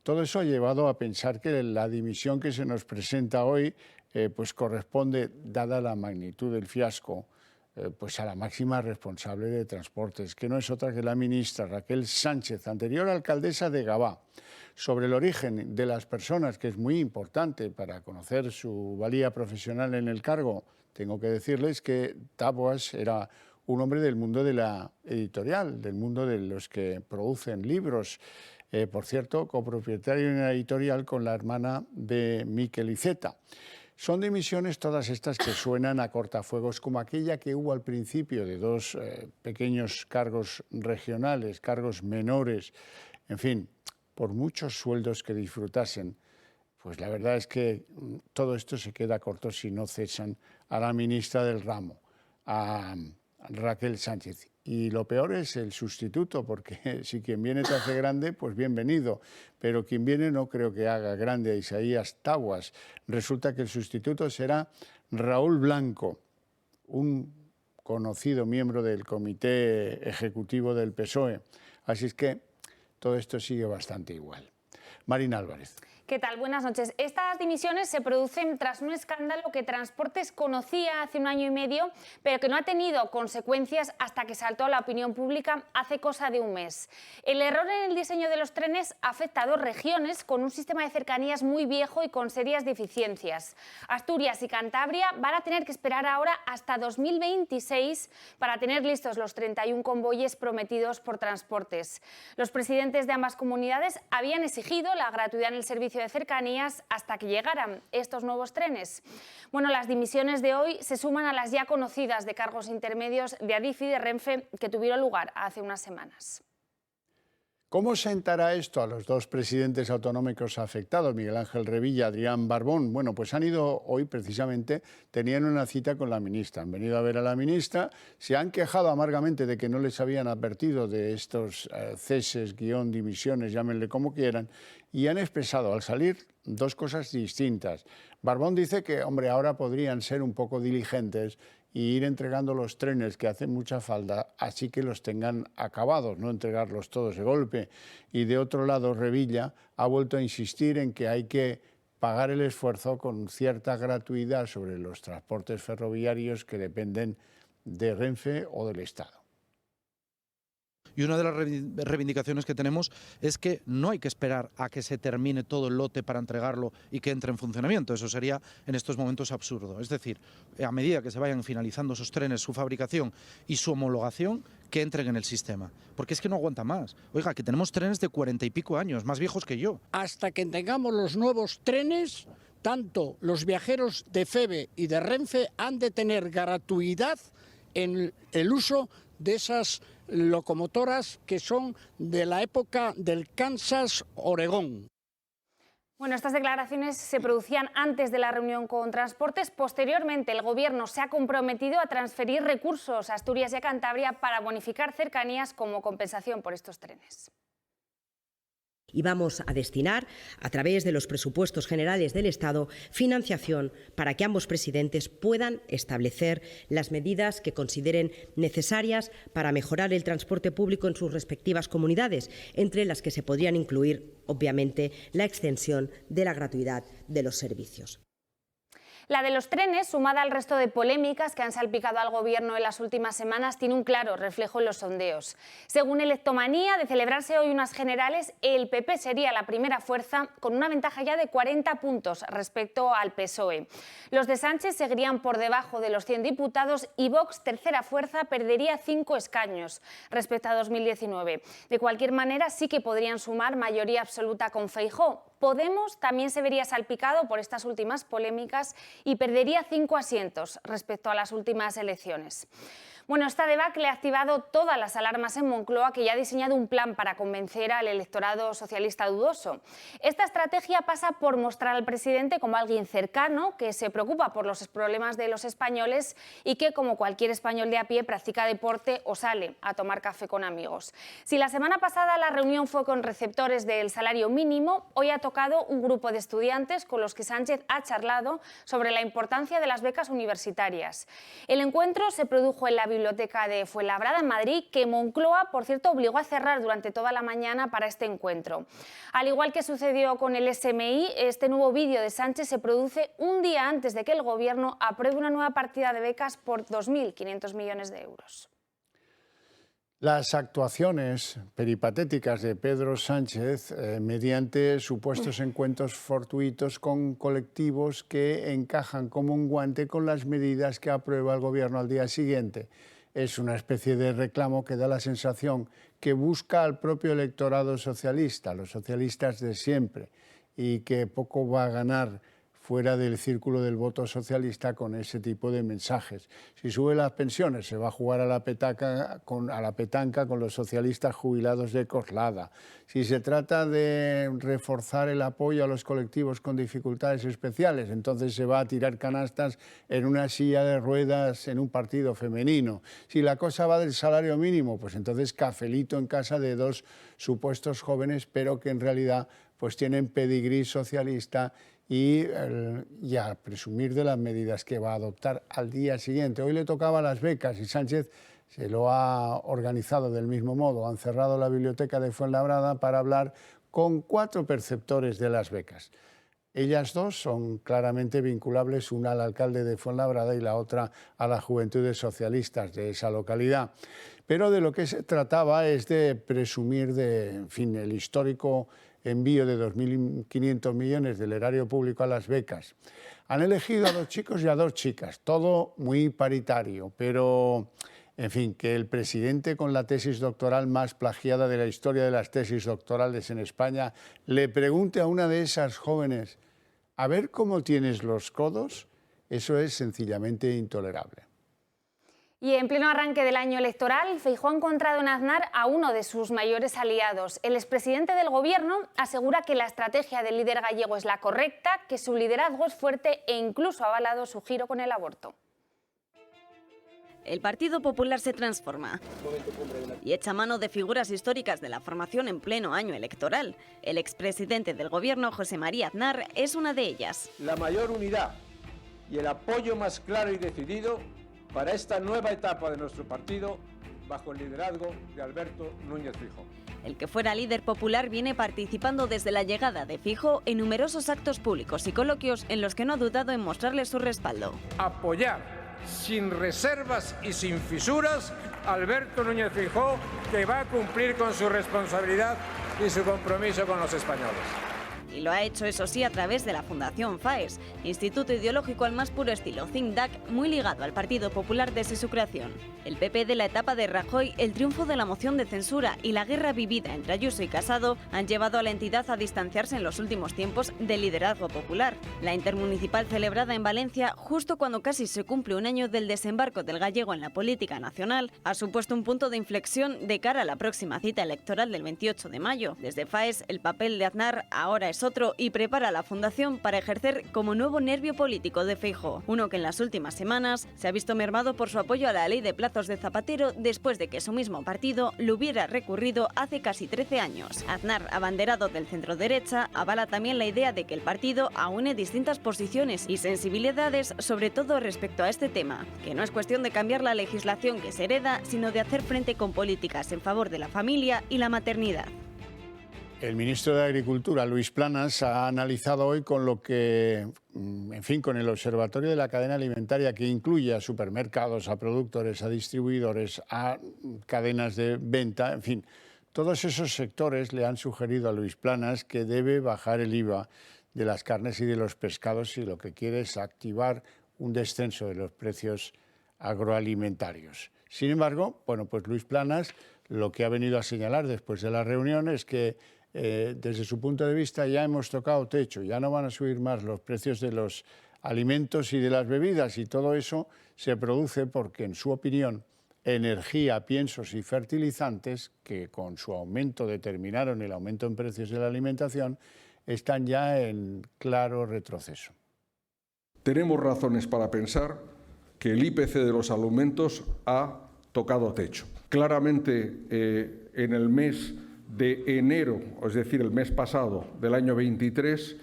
Todo eso ha llevado a pensar que la dimisión que se nos presenta hoy pues corresponde, dada la magnitud del fiasco, pues a la máxima responsable de Transportes, que no es otra que la ministra Raquel Sánchez, anterior alcaldesa de Gavá. Sobre el origen de las personas, que es muy importante para conocer su valía profesional en el cargo, tengo que decirles que Taboas era un hombre del mundo de la editorial, del mundo de los que producen libros. Por cierto, copropietario de una editorial con la hermana de Miquel Iceta. Son dimisiones todas estas que suenan a cortafuegos, como aquella que hubo al principio de 2 pequeños cargos regionales, cargos menores, en fin, por muchos sueldos que disfrutasen. Pues la verdad es que todo esto se queda corto si no cesan a la ministra del ramo, a Raquel Sánchez. Y lo peor es el sustituto, porque si quien viene te hace grande, pues bienvenido. Pero quien viene no creo que haga grande a Isaías Taboas. Resulta que el sustituto será Raúl Blanco, un conocido miembro del Comité Ejecutivo del PSOE. Así es que todo esto sigue bastante igual. Marina Álvarez.
¿Qué tal? Buenas noches. Estas dimisiones se producen tras un escándalo que Transportes conocía hace 1 año y medio, pero que no ha tenido consecuencias hasta que saltó a la opinión pública hace cosa de un mes. El error en el diseño de los trenes afecta a 2 regiones con un sistema de cercanías muy viejo y con serias deficiencias. Asturias y Cantabria van a tener que esperar ahora hasta 2026 para tener listos los 31 convoyes prometidos por Transportes. Los presidentes de ambas comunidades habían exigido la gratuidad en el servicio de cercanías hasta que llegaran estos nuevos trenes. Bueno, las dimisiones de hoy se suman a las ya conocidas de cargos intermedios de Adif y de Renfe que tuvieron lugar hace unas semanas.
¿Cómo sentará esto a los 2 presidentes autonómicos afectados, Miguel Ángel Revilla y Adrián Barbón? Bueno, pues han ido hoy precisamente, tenían una cita con la ministra, han venido a ver a la ministra, se han quejado amargamente de que no les habían advertido de estos ceses, dimisiones, llámenle como quieran, y han expresado al salir 2 cosas distintas. Barbón dice que, hombre, ahora podrían ser un poco diligentes y ir entregando los trenes que hacen mucha falta, así que los tengan acabados, no entregarlos todos de golpe. Y de otro lado, Revilla ha vuelto a insistir en que hay que pagar el esfuerzo con cierta gratuidad sobre los transportes ferroviarios que dependen de Renfe o del Estado.
Y una de las reivindicaciones que tenemos es que no hay que esperar a que se termine todo el lote para entregarlo y que entre en funcionamiento. Eso sería en estos momentos absurdo. Es decir, a medida que se vayan finalizando esos trenes, su fabricación y su homologación, que entren en el sistema. Porque es que no aguanta más. Oiga, que tenemos trenes de 40 y pico años, más viejos que yo.
Hasta que tengamos los nuevos trenes, tanto los viajeros de FEVE y de Renfe han de tener gratuidad en el uso de esas locomotoras que son de la época del Kansas-Oregón.
Bueno, estas declaraciones se producían antes de la reunión con Transportes. Posteriormente, el Gobierno se ha comprometido a transferir recursos a Asturias y a Cantabria para bonificar cercanías como compensación por estos trenes.
Y vamos a destinar, a través de los presupuestos generales del Estado, financiación para que ambos presidentes puedan establecer las medidas que consideren necesarias para mejorar el transporte público en sus respectivas comunidades, entre las que se podrían incluir, obviamente, la extensión de la gratuidad de los servicios.
La de los trenes, sumada al resto de polémicas que han salpicado al Gobierno en las últimas semanas, tiene un claro reflejo en los sondeos. Según Electomanía, de celebrarse hoy unas generales, el PP sería la primera fuerza con una ventaja ya de 40 puntos respecto al PSOE. Los de Sánchez seguirían por debajo de los 100 diputados y Vox, tercera fuerza, perdería 5 escaños respecto a 2019. De cualquier manera, sí que podrían sumar mayoría absoluta con Feijóo. Podemos también se vería salpicado por estas últimas polémicas y perdería 5 asientos respecto a las últimas elecciones. Bueno, esta debacle ha activado todas las alarmas en Moncloa, que ya ha diseñado un plan para convencer al electorado socialista dudoso. Esta estrategia pasa por mostrar al presidente como alguien cercano, que se preocupa por los problemas de los españoles y que, como cualquier español de a pie, practica deporte o sale a tomar café con amigos. Si la semana pasada la reunión fue con receptores del salario mínimo, hoy ha tocado un grupo de estudiantes con los que Sánchez ha charlado sobre la importancia de las becas universitarias. El encuentro se produjo en la Biblioteca de Fuenlabrada, en Madrid, que Moncloa, por cierto, obligó a cerrar durante toda la mañana para este encuentro. Al igual que sucedió con el SMI, este nuevo vídeo de Sánchez se produce un día antes de que el Gobierno apruebe una nueva partida de becas por 2.500 millones de euros.
Las actuaciones peripatéticas de Pedro Sánchez mediante supuestos encuentros fortuitos con colectivos que encajan como un guante con las medidas que aprueba el Gobierno al día siguiente. Es una especie de reclamo que da la sensación que busca al propio electorado socialista, los socialistas de siempre, y que poco va a ganar fuera del círculo del voto socialista con ese tipo de mensajes. Si sube las pensiones, se va a jugar a la petanca con los socialistas jubilados de Coslada. Si se trata de reforzar el apoyo a los colectivos con dificultades especiales, entonces se va a tirar canastas en una silla de ruedas en un partido femenino. Si la cosa va del salario mínimo, pues entonces cafelito en casa de 2 supuestos jóvenes, pero que en realidad pues tienen pedigrí socialista y a presumir de las medidas que va a adoptar al día siguiente. Hoy le tocaba las becas y Sánchez se lo ha organizado del mismo modo. Han cerrado la biblioteca de Fuenlabrada para hablar con 4 perceptores de las becas. Ellas 2 son claramente vinculables, una al alcalde de Fuenlabrada y la otra a las juventudes socialistas de esa localidad. Pero de lo que se trataba es de presumir de, en fin, el histórico envío de 2.500 millones del erario público a las becas. Han elegido a 2 chicos y a 2 chicas, todo muy paritario, pero, en fin, que el presidente con la tesis doctoral más plagiada de la historia de las tesis doctorales en España le pregunte a una de esas jóvenes, a ver cómo tienes los codos, eso es sencillamente intolerable.
Y en pleno arranque del año electoral, Feijóo ha encontrado en Aznar a uno de sus mayores aliados. El expresidente del Gobierno asegura que la estrategia del líder gallego es la correcta, que su liderazgo es fuerte e incluso ha avalado su giro con el aborto.
El Partido Popular se transforma y echa mano de figuras históricas de la formación en pleno año electoral. El expresidente del Gobierno, José María Aznar, es una de ellas.
La mayor unidad y el apoyo más claro y decidido para esta nueva etapa de nuestro partido, bajo el liderazgo de Alberto Núñez Feijóo.
El que fuera líder popular viene participando desde la llegada de Feijóo en numerosos actos públicos y coloquios en los que no ha dudado en mostrarle su respaldo.
Apoyar sin reservas y sin fisuras a Alberto Núñez Feijóo, que va a cumplir con su responsabilidad y su compromiso con los españoles.
Y lo ha hecho, eso sí, a través de la Fundación FAES, instituto ideológico al más puro estilo think tank, muy ligado al Partido Popular desde su creación. El PP de la etapa de Rajoy, el triunfo de la moción de censura y la guerra vivida entre Ayuso y Casado han llevado a la entidad a distanciarse en los últimos tiempos del liderazgo popular. La intermunicipal celebrada en Valencia, justo cuando casi se cumple un año del desembarco del gallego en la política nacional, ha supuesto un punto de inflexión de cara a la próxima cita electoral del 28 de mayo. Desde FAES, el papel de Aznar ahora es otro y prepara a la Fundación para ejercer como nuevo nervio político de Feijóo, uno que en las últimas semanas se ha visto mermado por su apoyo a la ley de plazos de Zapatero después de que su mismo partido lo hubiera recurrido hace casi 13 años. Aznar, abanderado del centro-derecha, avala también la idea de que el partido aúne distintas posiciones y sensibilidades, sobre todo respecto a este tema, que no es cuestión de cambiar la legislación que se hereda, sino de hacer frente con políticas en favor de la familia y la maternidad.
El ministro de Agricultura, Luis Planas, ha analizado hoy con lo que, en fin, con el Observatorio de la Cadena Alimentaria, que incluye a supermercados, a productores, a distribuidores, a cadenas de venta, en fin, todos esos sectores le han sugerido a Luis Planas que debe bajar el IVA de las carnes y de los pescados si lo que quiere es activar un descenso de los precios agroalimentarios. Sin embargo, bueno, pues Luis Planas lo que ha venido a señalar después de la reunión es que desde su punto de vista ya hemos tocado techo, ya no van a subir más los precios de los alimentos y de las bebidas, y todo eso se produce porque, en su opinión, energía, piensos y fertilizantes, que con su aumento determinaron el aumento en precios de la alimentación, están ya en claro retroceso.
Tenemos razones para pensar que el IPC de los alimentos ha tocado techo. Claramente, en el mes de enero, es decir, el mes pasado del año 23,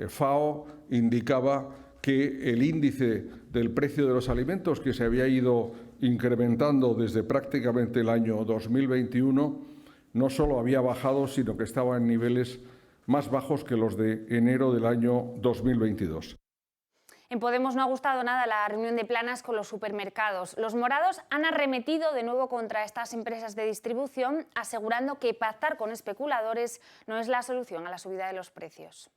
FAO indicaba que el índice del precio de los alimentos, que se había ido incrementando desde prácticamente el año 2021, no solo había bajado, sino que estaba en niveles más bajos que los de enero del año 2022.
En Podemos no ha gustado nada la reunión de Planas con los supermercados. Los morados han arremetido de nuevo contra estas empresas de distribución, asegurando que pactar con especuladores no es la solución a la subida de los precios.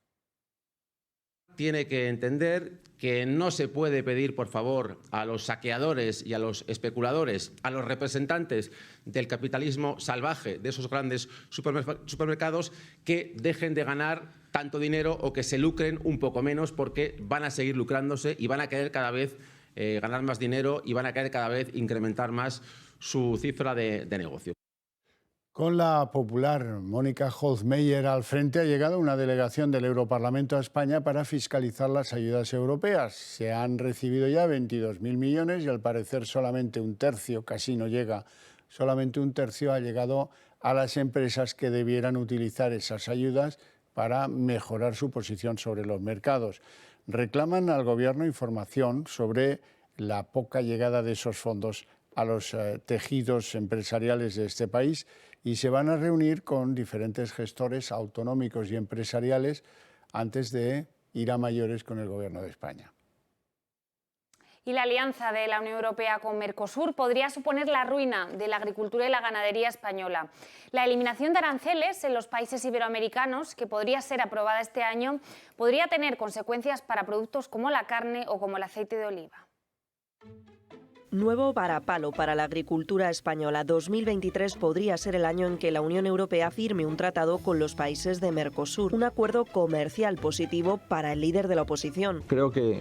Tiene que entender que no se puede pedir, por favor, a los saqueadores y a los especuladores, a los representantes del capitalismo salvaje de esos grandes supermercados, que dejen de ganar tanto dinero o que se lucren un poco menos, porque van a seguir lucrándose y van a querer cada vez ganar más dinero y van a querer cada vez incrementar más su cifra de negocio.
Con la popular Mónica Holzmeier al frente, ha llegado una delegación del Europarlamento a España para fiscalizar las ayudas europeas. Se han recibido ya 22.000 millones y, al parecer, solamente un tercio, casi no llega, solamente un tercio ha llegado a las empresas que debieran utilizar esas ayudas para mejorar su posición sobre los mercados. Reclaman al Gobierno información sobre la poca llegada de esos fondos a los tejidos empresariales de este país, y se van a reunir con diferentes gestores autonómicos y empresariales antes de ir a mayores con el Gobierno de España.
Y la alianza de la Unión Europea con Mercosur podría suponer la ruina de la agricultura y la ganadería española. La eliminación de aranceles en los países iberoamericanos, que podría ser aprobada este año, podría tener consecuencias para productos como la carne o como el aceite de oliva.
Nuevo varapalo para la agricultura española. 2023 podría ser el año en que la Unión Europea firme un tratado con los países de Mercosur, un acuerdo comercial positivo para el líder de la oposición.
Creo que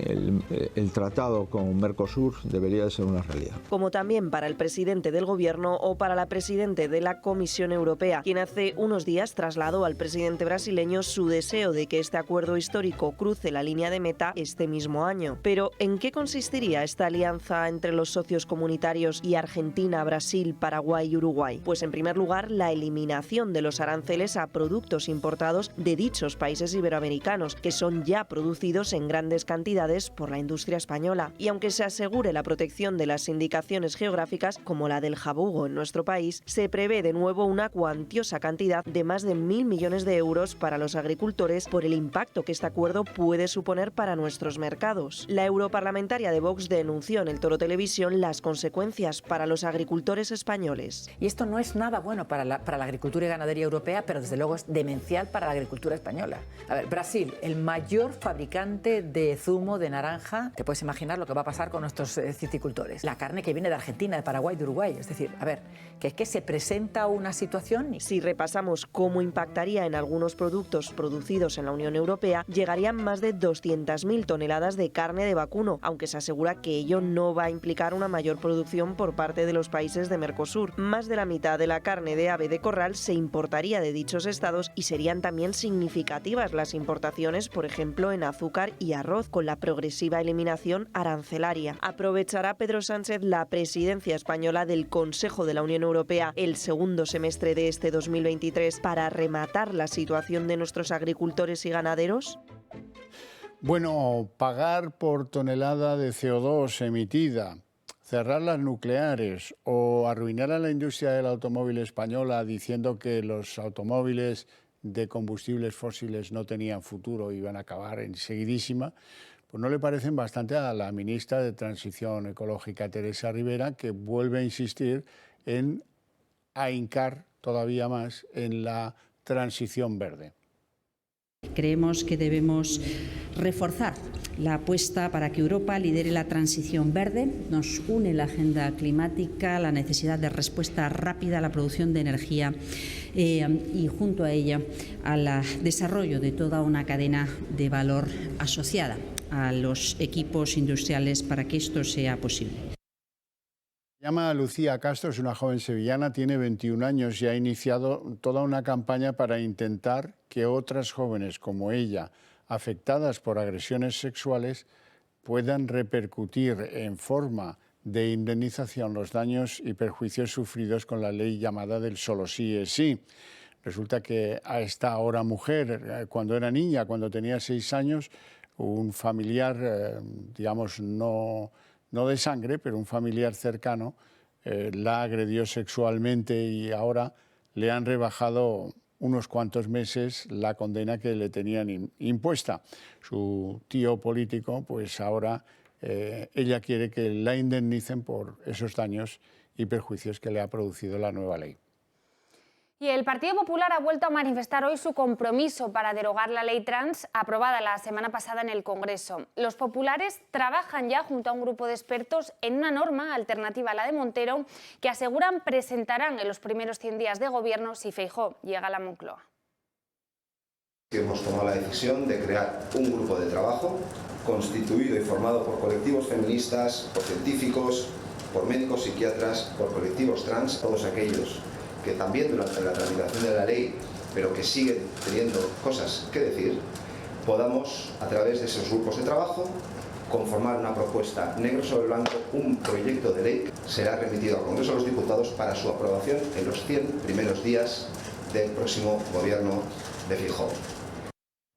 el tratado con Mercosur debería de ser una realidad.
Como también para el presidente del Gobierno o para la presidenta de la Comisión Europea, quien hace unos días trasladó al presidente brasileño su deseo de que este acuerdo histórico cruce la línea de meta este mismo año. Pero, ¿en qué consistiría esta alianza entre los socios comunitarios y Argentina, Brasil, Paraguay y Uruguay? Pues en primer lugar, la eliminación de los aranceles a productos importados de dichos países iberoamericanos, que son ya producidos en grandes cantidades por la industria española. Y aunque se asegure la protección de las indicaciones geográficas, como la del jabugo en nuestro país, se prevé de nuevo una cuantiosa cantidad de más de 1.000 millones de euros para los agricultores por el impacto que este acuerdo puede suponer para nuestros mercados. La europarlamentaria de Vox denunció en el Toro Televisión las consecuencias para los agricultores españoles.
Y esto no es nada bueno para la agricultura y ganadería europea, pero desde luego es demencial para la agricultura española. A ver, Brasil, el mayor fabricante de zumo de naranja, te puedes imaginar lo que va a pasar con nuestros citicultores. La carne que viene de Argentina, de Paraguay, de Uruguay. Es decir, a ver, que es que se presenta una situación...
Si repasamos cómo impactaría en algunos productos producidos en la Unión Europea, llegarían más de 200.000 toneladas de carne de vacuno, aunque se asegura que ello no va a implicar una mayor producción por parte de los países de Mercosur. Más de la mitad de la carne de ave de corral se importaría de dichos estados y serían también significativas las importaciones, por ejemplo, en azúcar y arroz, con la progresiva eliminación arancelaria. Aprovechará Pedro Sánchez la presidencia española del Consejo de la Unión Europea el segundo semestre de este 2023 para rematar la situación de nuestros agricultores y ganaderos.
Bueno, pagar por tonelada de CO2 emitida, cerrar las nucleares o arruinar a la industria del automóvil española diciendo que los automóviles de combustibles fósiles no tenían futuro y iban a acabar enseguidísima, pues no le parecen bastante a la ministra de Transición Ecológica, Teresa Rivera, que vuelve a insistir en ahincar todavía más en la transición verde.
Creemos que debemos reforzar la apuesta para que Europa lidere la transición verde. Nos une la agenda climática, la necesidad de respuesta rápida a la producción de energía y junto a ella al desarrollo de toda una cadena de valor asociada a los equipos industriales para que esto sea posible.
Se llama Lucía Castro, es una joven sevillana, tiene 21 años y ha iniciado toda una campaña para intentar que otras jóvenes como ella, afectadas por agresiones sexuales, puedan repercutir en forma de indemnización los daños y perjuicios sufridos con la ley llamada del solo sí es sí. Resulta que a esta ahora mujer, cuando era niña, cuando tenía 6 años, un familiar, digamos, no de sangre, pero un familiar cercano, la agredió sexualmente y ahora le han rebajado unos cuantos meses la condena que le tenían impuesta. Su tío político, pues ahora ella quiere que la indemnicen por esos daños y perjuicios que le ha producido la nueva ley.
Y el Partido Popular ha vuelto a manifestar hoy su compromiso para derogar la ley trans aprobada la semana pasada en el Congreso. Los populares trabajan ya junto a un grupo de expertos en una norma alternativa a la de Montero que aseguran presentarán en los primeros 100 días de gobierno si Feijóo llega a la Moncloa.
Hemos tomado la decisión de crear un grupo de trabajo constituido y formado por colectivos feministas, por científicos, por médicos psiquiatras, por colectivos trans, todos aquellos que también durante la tramitación de la ley, pero que siguen teniendo cosas que decir, podamos, a través de esos grupos de trabajo, conformar una propuesta negro sobre blanco, un proyecto de ley que será remitido al Congreso de los Diputados para su aprobación en los 100 primeros días del próximo gobierno de Feijóo.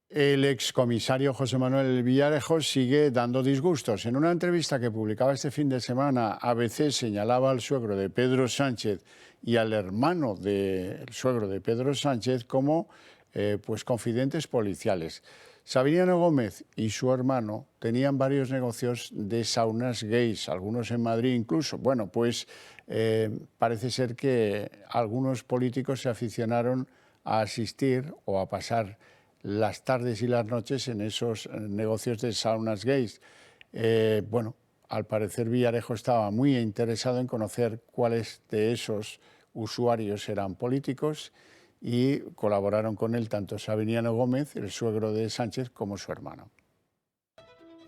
El excomisario José Manuel Villarejo sigue dando disgustos. En una entrevista que publicaba este fin de semana, ABC señalaba al suegro de Pedro Sánchez y al hermano del suegro de Pedro Sánchez como pues confidentes policiales. Sabiniano Gómez y su hermano tenían varios negocios de saunas gays, algunos en Madrid incluso. Bueno, pues parece ser que algunos políticos se aficionaron a asistir o a pasar las tardes y las noches en esos negocios de saunas gays. Bueno, al parecer Villarejo estaba muy interesado en conocer cuáles de esos usuarios eran políticos y colaboraron con él tanto Sabiniano Gómez, el suegro de Sánchez, como su hermano.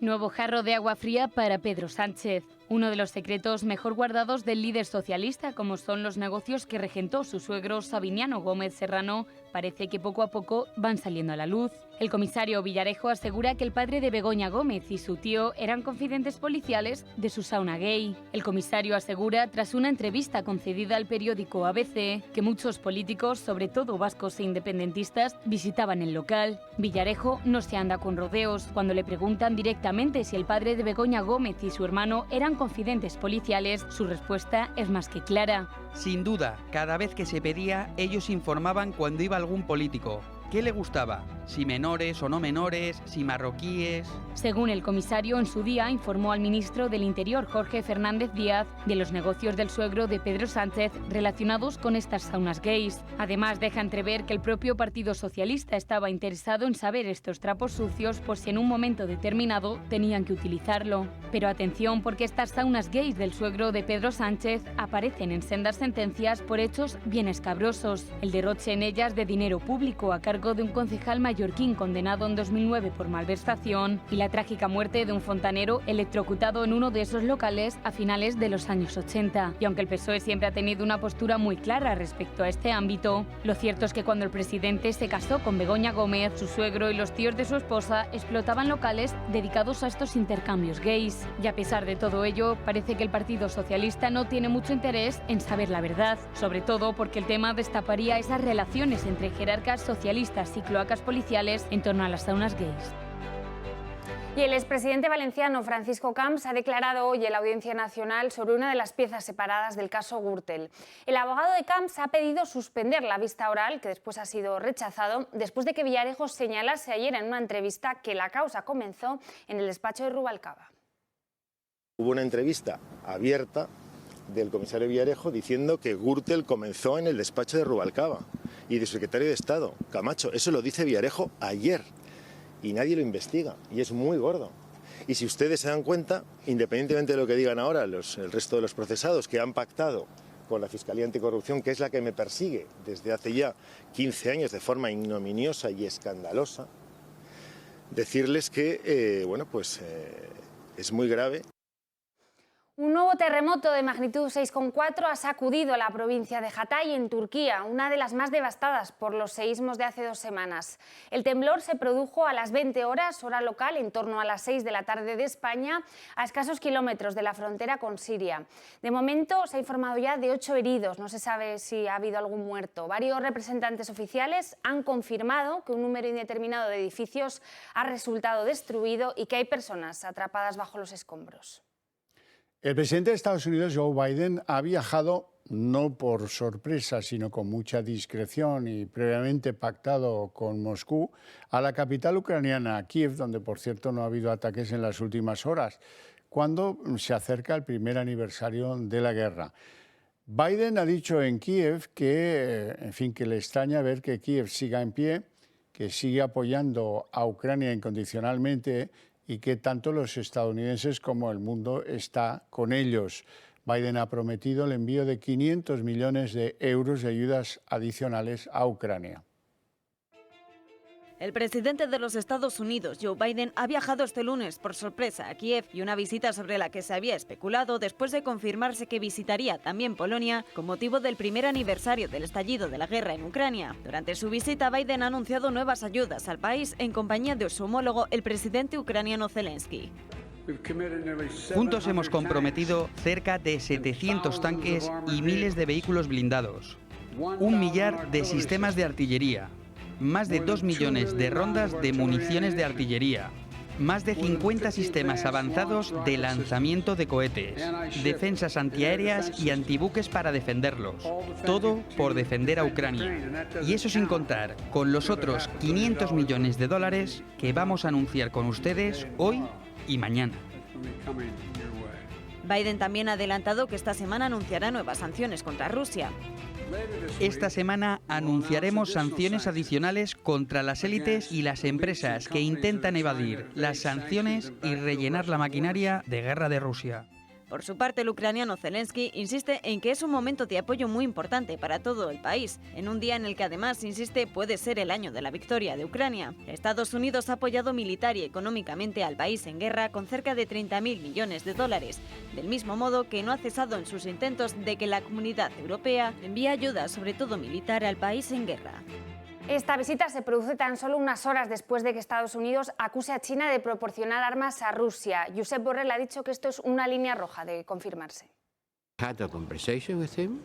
Nuevo jarro de agua fría para Pedro Sánchez. Uno de los secretos mejor guardados del líder socialista, como son los negocios que regentó su suegro Sabiniano Gómez Serrano parece que poco a poco van saliendo a la luz. El comisario Villarejo asegura que el padre de Begoña Gómez y su tío eran confidentes policiales de su sauna gay. El comisario asegura, tras una entrevista concedida al periódico ABC, que muchos políticos, sobre todo vascos e independentistas, visitaban el local. Villarejo no se anda con rodeos. Cuando le preguntan directamente si el padre de Begoña Gómez y su hermano eran confidentes policiales, su respuesta es más que clara.
Sin duda, cada vez que se pedía, ellos informaban cuando iba algún político. ¿Qué le gustaba? Si menores o no menores, si marroquíes...
Según el comisario, en su día informó al ministro del Interior, Jorge Fernández Díaz, de los negocios del suegro de Pedro Sánchez relacionados con estas saunas gays. Además, deja entrever que el propio Partido Socialista estaba interesado en saber estos trapos sucios por si en un momento determinado tenían que utilizarlo. Pero atención, porque estas saunas gays del suegro de Pedro Sánchez aparecen en sendas sentencias por hechos bien escabrosos. El derroche en ellas de dinero público a cargo de un concejal mallorquín condenado en 2009 por malversación y la trágica muerte de un fontanero electrocutado en uno de esos locales a finales de los años 80. Y aunque el PSOE siempre ha tenido una postura muy clara respecto a este ámbito, lo cierto es que cuando el presidente se casó con Begoña Gómez, su suegro y los tíos de su esposa explotaban locales dedicados a estos intercambios gays. Y a pesar de todo ello, parece que el Partido Socialista no tiene mucho interés en saber la verdad, sobre todo porque el tema destaparía esas relaciones entre jerarcas socialistas y cloacas policiales en torno a las saunas gays.
Y el expresidente valenciano Francisco Camps ha declarado hoy en la Audiencia Nacional sobre una de las piezas separadas del caso Gürtel. El abogado de Camps ha pedido suspender la vista oral, que después ha sido rechazado, después de que Villarejo señalase ayer en una entrevista que la causa comenzó en el despacho de Rubalcaba.
Hubo una entrevista abierta del comisario Villarejo diciendo que Gürtel comenzó en el despacho de Rubalcaba y de su secretario de Estado, Camacho. Eso lo dice Villarejo ayer y nadie lo investiga y es muy gordo. Y si ustedes se dan cuenta, independientemente de lo que digan ahora el resto de los procesados que han pactado con la Fiscalía Anticorrupción, que es la que me persigue desde hace ya 15 años de forma ignominiosa y escandalosa, decirles que es muy grave.
Un nuevo terremoto de magnitud 6,4 ha sacudido la provincia de Hatay en Turquía, una de las más devastadas por los seísmos de hace 2 semanas. El temblor se produjo a las 20 horas, hora local, en torno a las 6 de la tarde de España, a escasos kilómetros de la frontera con Siria. De momento se ha informado ya de 8 heridos, no se sabe si ha habido algún muerto. Varios representantes oficiales han confirmado que un número indeterminado de edificios ha resultado destruido y que hay personas atrapadas bajo los escombros.
El presidente de Estados Unidos, Joe Biden, ha viajado no por sorpresa, sino con mucha discreción y previamente pactado con Moscú, a la capital ucraniana, Kiev, donde por cierto no ha habido ataques en las últimas horas, cuando se acerca el primer aniversario de la guerra. Biden ha dicho en Kiev que le extraña ver que Kiev siga en pie, que sigue apoyando a Ucrania incondicionalmente y que tanto los estadounidenses como el mundo está con ellos. Biden ha prometido el envío de 500 millones de euros de ayudas adicionales a Ucrania.
El presidente de los Estados Unidos, Joe Biden, ha viajado este lunes por sorpresa a Kiev y una visita sobre la que se había especulado después de confirmarse que visitaría también Polonia con motivo del primer aniversario del estallido de la guerra en Ucrania. Durante su visita, Biden ha anunciado nuevas ayudas al país en compañía de su homólogo, el presidente ucraniano Zelensky.
Juntos hemos comprometido cerca de 700 tanques y miles de vehículos blindados, 1 millar de sistemas de artillería, más de 2 millones de rondas de municiones de artillería, más de 50 sistemas avanzados de lanzamiento de cohetes, defensas antiaéreas y antibuques para defenderlos. Todo por defender a Ucrania. Y eso sin contar con los otros 500 millones de dólares que vamos a anunciar con ustedes hoy y mañana.
Biden también ha adelantado que esta semana anunciará nuevas sanciones contra Rusia.
Esta semana anunciaremos sanciones adicionales contra las élites y las empresas que intentan evadir las sanciones y rellenar la maquinaria de guerra de Rusia.
Por su parte, el ucraniano Zelensky insiste en que es un momento de apoyo muy importante para todo el país, en un día en el que además, insiste, puede ser el año de la victoria de Ucrania. Estados Unidos ha apoyado militar y económicamente al país en guerra con cerca de 30.000 millones de dólares, del mismo modo que no ha cesado en sus intentos de que la comunidad europea envíe ayuda, sobre todo militar, al país en guerra.
Esta visita se produce tan solo unas horas después de que Estados Unidos acuse a China de proporcionar armas a Rusia. Josep Borrell ha dicho que esto es una línea roja de confirmarse.
Had a conversation with him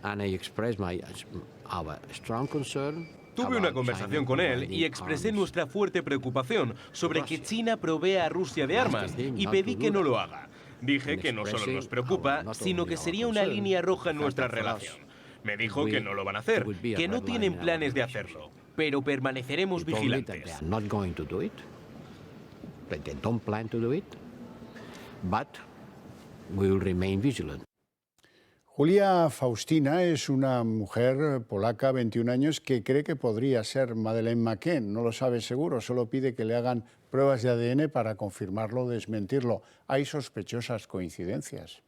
and I expressed our strong concern.
Tuve una conversación con él y expresé nuestra fuerte preocupación sobre que China provea a Rusia de armas y pedí que no lo haga. Dije que no solo nos preocupa, sino que sería una línea roja en nuestra relación. Me dijo que no lo van a hacer, que no tienen planes de hacerlo, pero permaneceremos vigilantes.
Julia Faustina es una mujer polaca, 21 años, que cree que podría ser Madeleine McCann. No lo sabe seguro, solo pide que le hagan pruebas de ADN para confirmarlo o desmentirlo. Hay sospechosas coincidencias.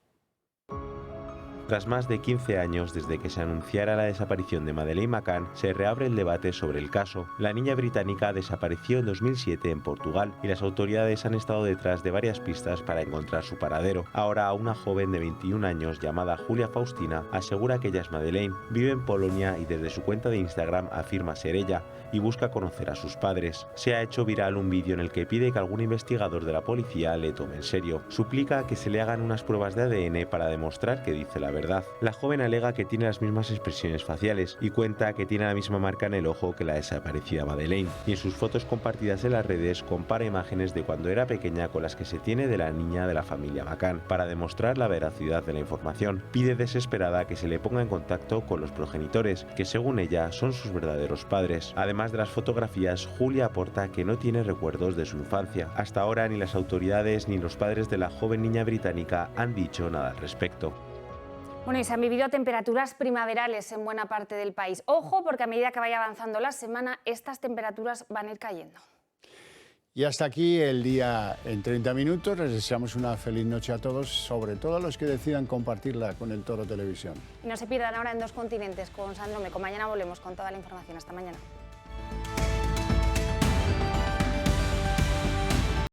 Tras más de 15 años desde que se anunciara la desaparición de Madeleine McCann, se reabre el debate sobre el caso. La niña británica desapareció en 2007 en Portugal y las autoridades han estado detrás de varias pistas para encontrar su paradero. Ahora, una joven de 21 años llamada Julia Faustina asegura que ella es Madeleine, vive en Polonia y desde su cuenta de Instagram afirma ser ella y busca conocer a sus padres. Se ha hecho viral un vídeo en el que pide que algún investigador de la policía le tome en serio. Suplica que se le hagan unas pruebas de ADN para demostrar que dice la verdad. La joven alega que tiene las mismas expresiones faciales y cuenta que tiene la misma marca en el ojo que la desaparecida Madeleine. Y en sus fotos compartidas en las redes compara imágenes de cuando era pequeña con las que se tiene de la niña de la familia McCann para demostrar la veracidad de la información. Pide desesperada que se le ponga en contacto con los progenitores, que según ella son sus verdaderos padres. Además de las fotografías, Julia aporta que no tiene recuerdos de su infancia. Hasta ahora ni las autoridades ni los padres de la joven niña británica han dicho nada al respecto.
Bueno, y se han vivido temperaturas primaverales en buena parte del país. Ojo, porque a medida que vaya avanzando la semana, estas temperaturas van a ir cayendo.
Y hasta aquí el día en 30 minutos. Les deseamos una feliz noche a todos, sobre todo a los que decidan compartirla con el Toro Televisión.
Y no se pierdan ahora en Dos Continentes con Sandro Meco. Mañana volvemos con toda la información. Hasta mañana.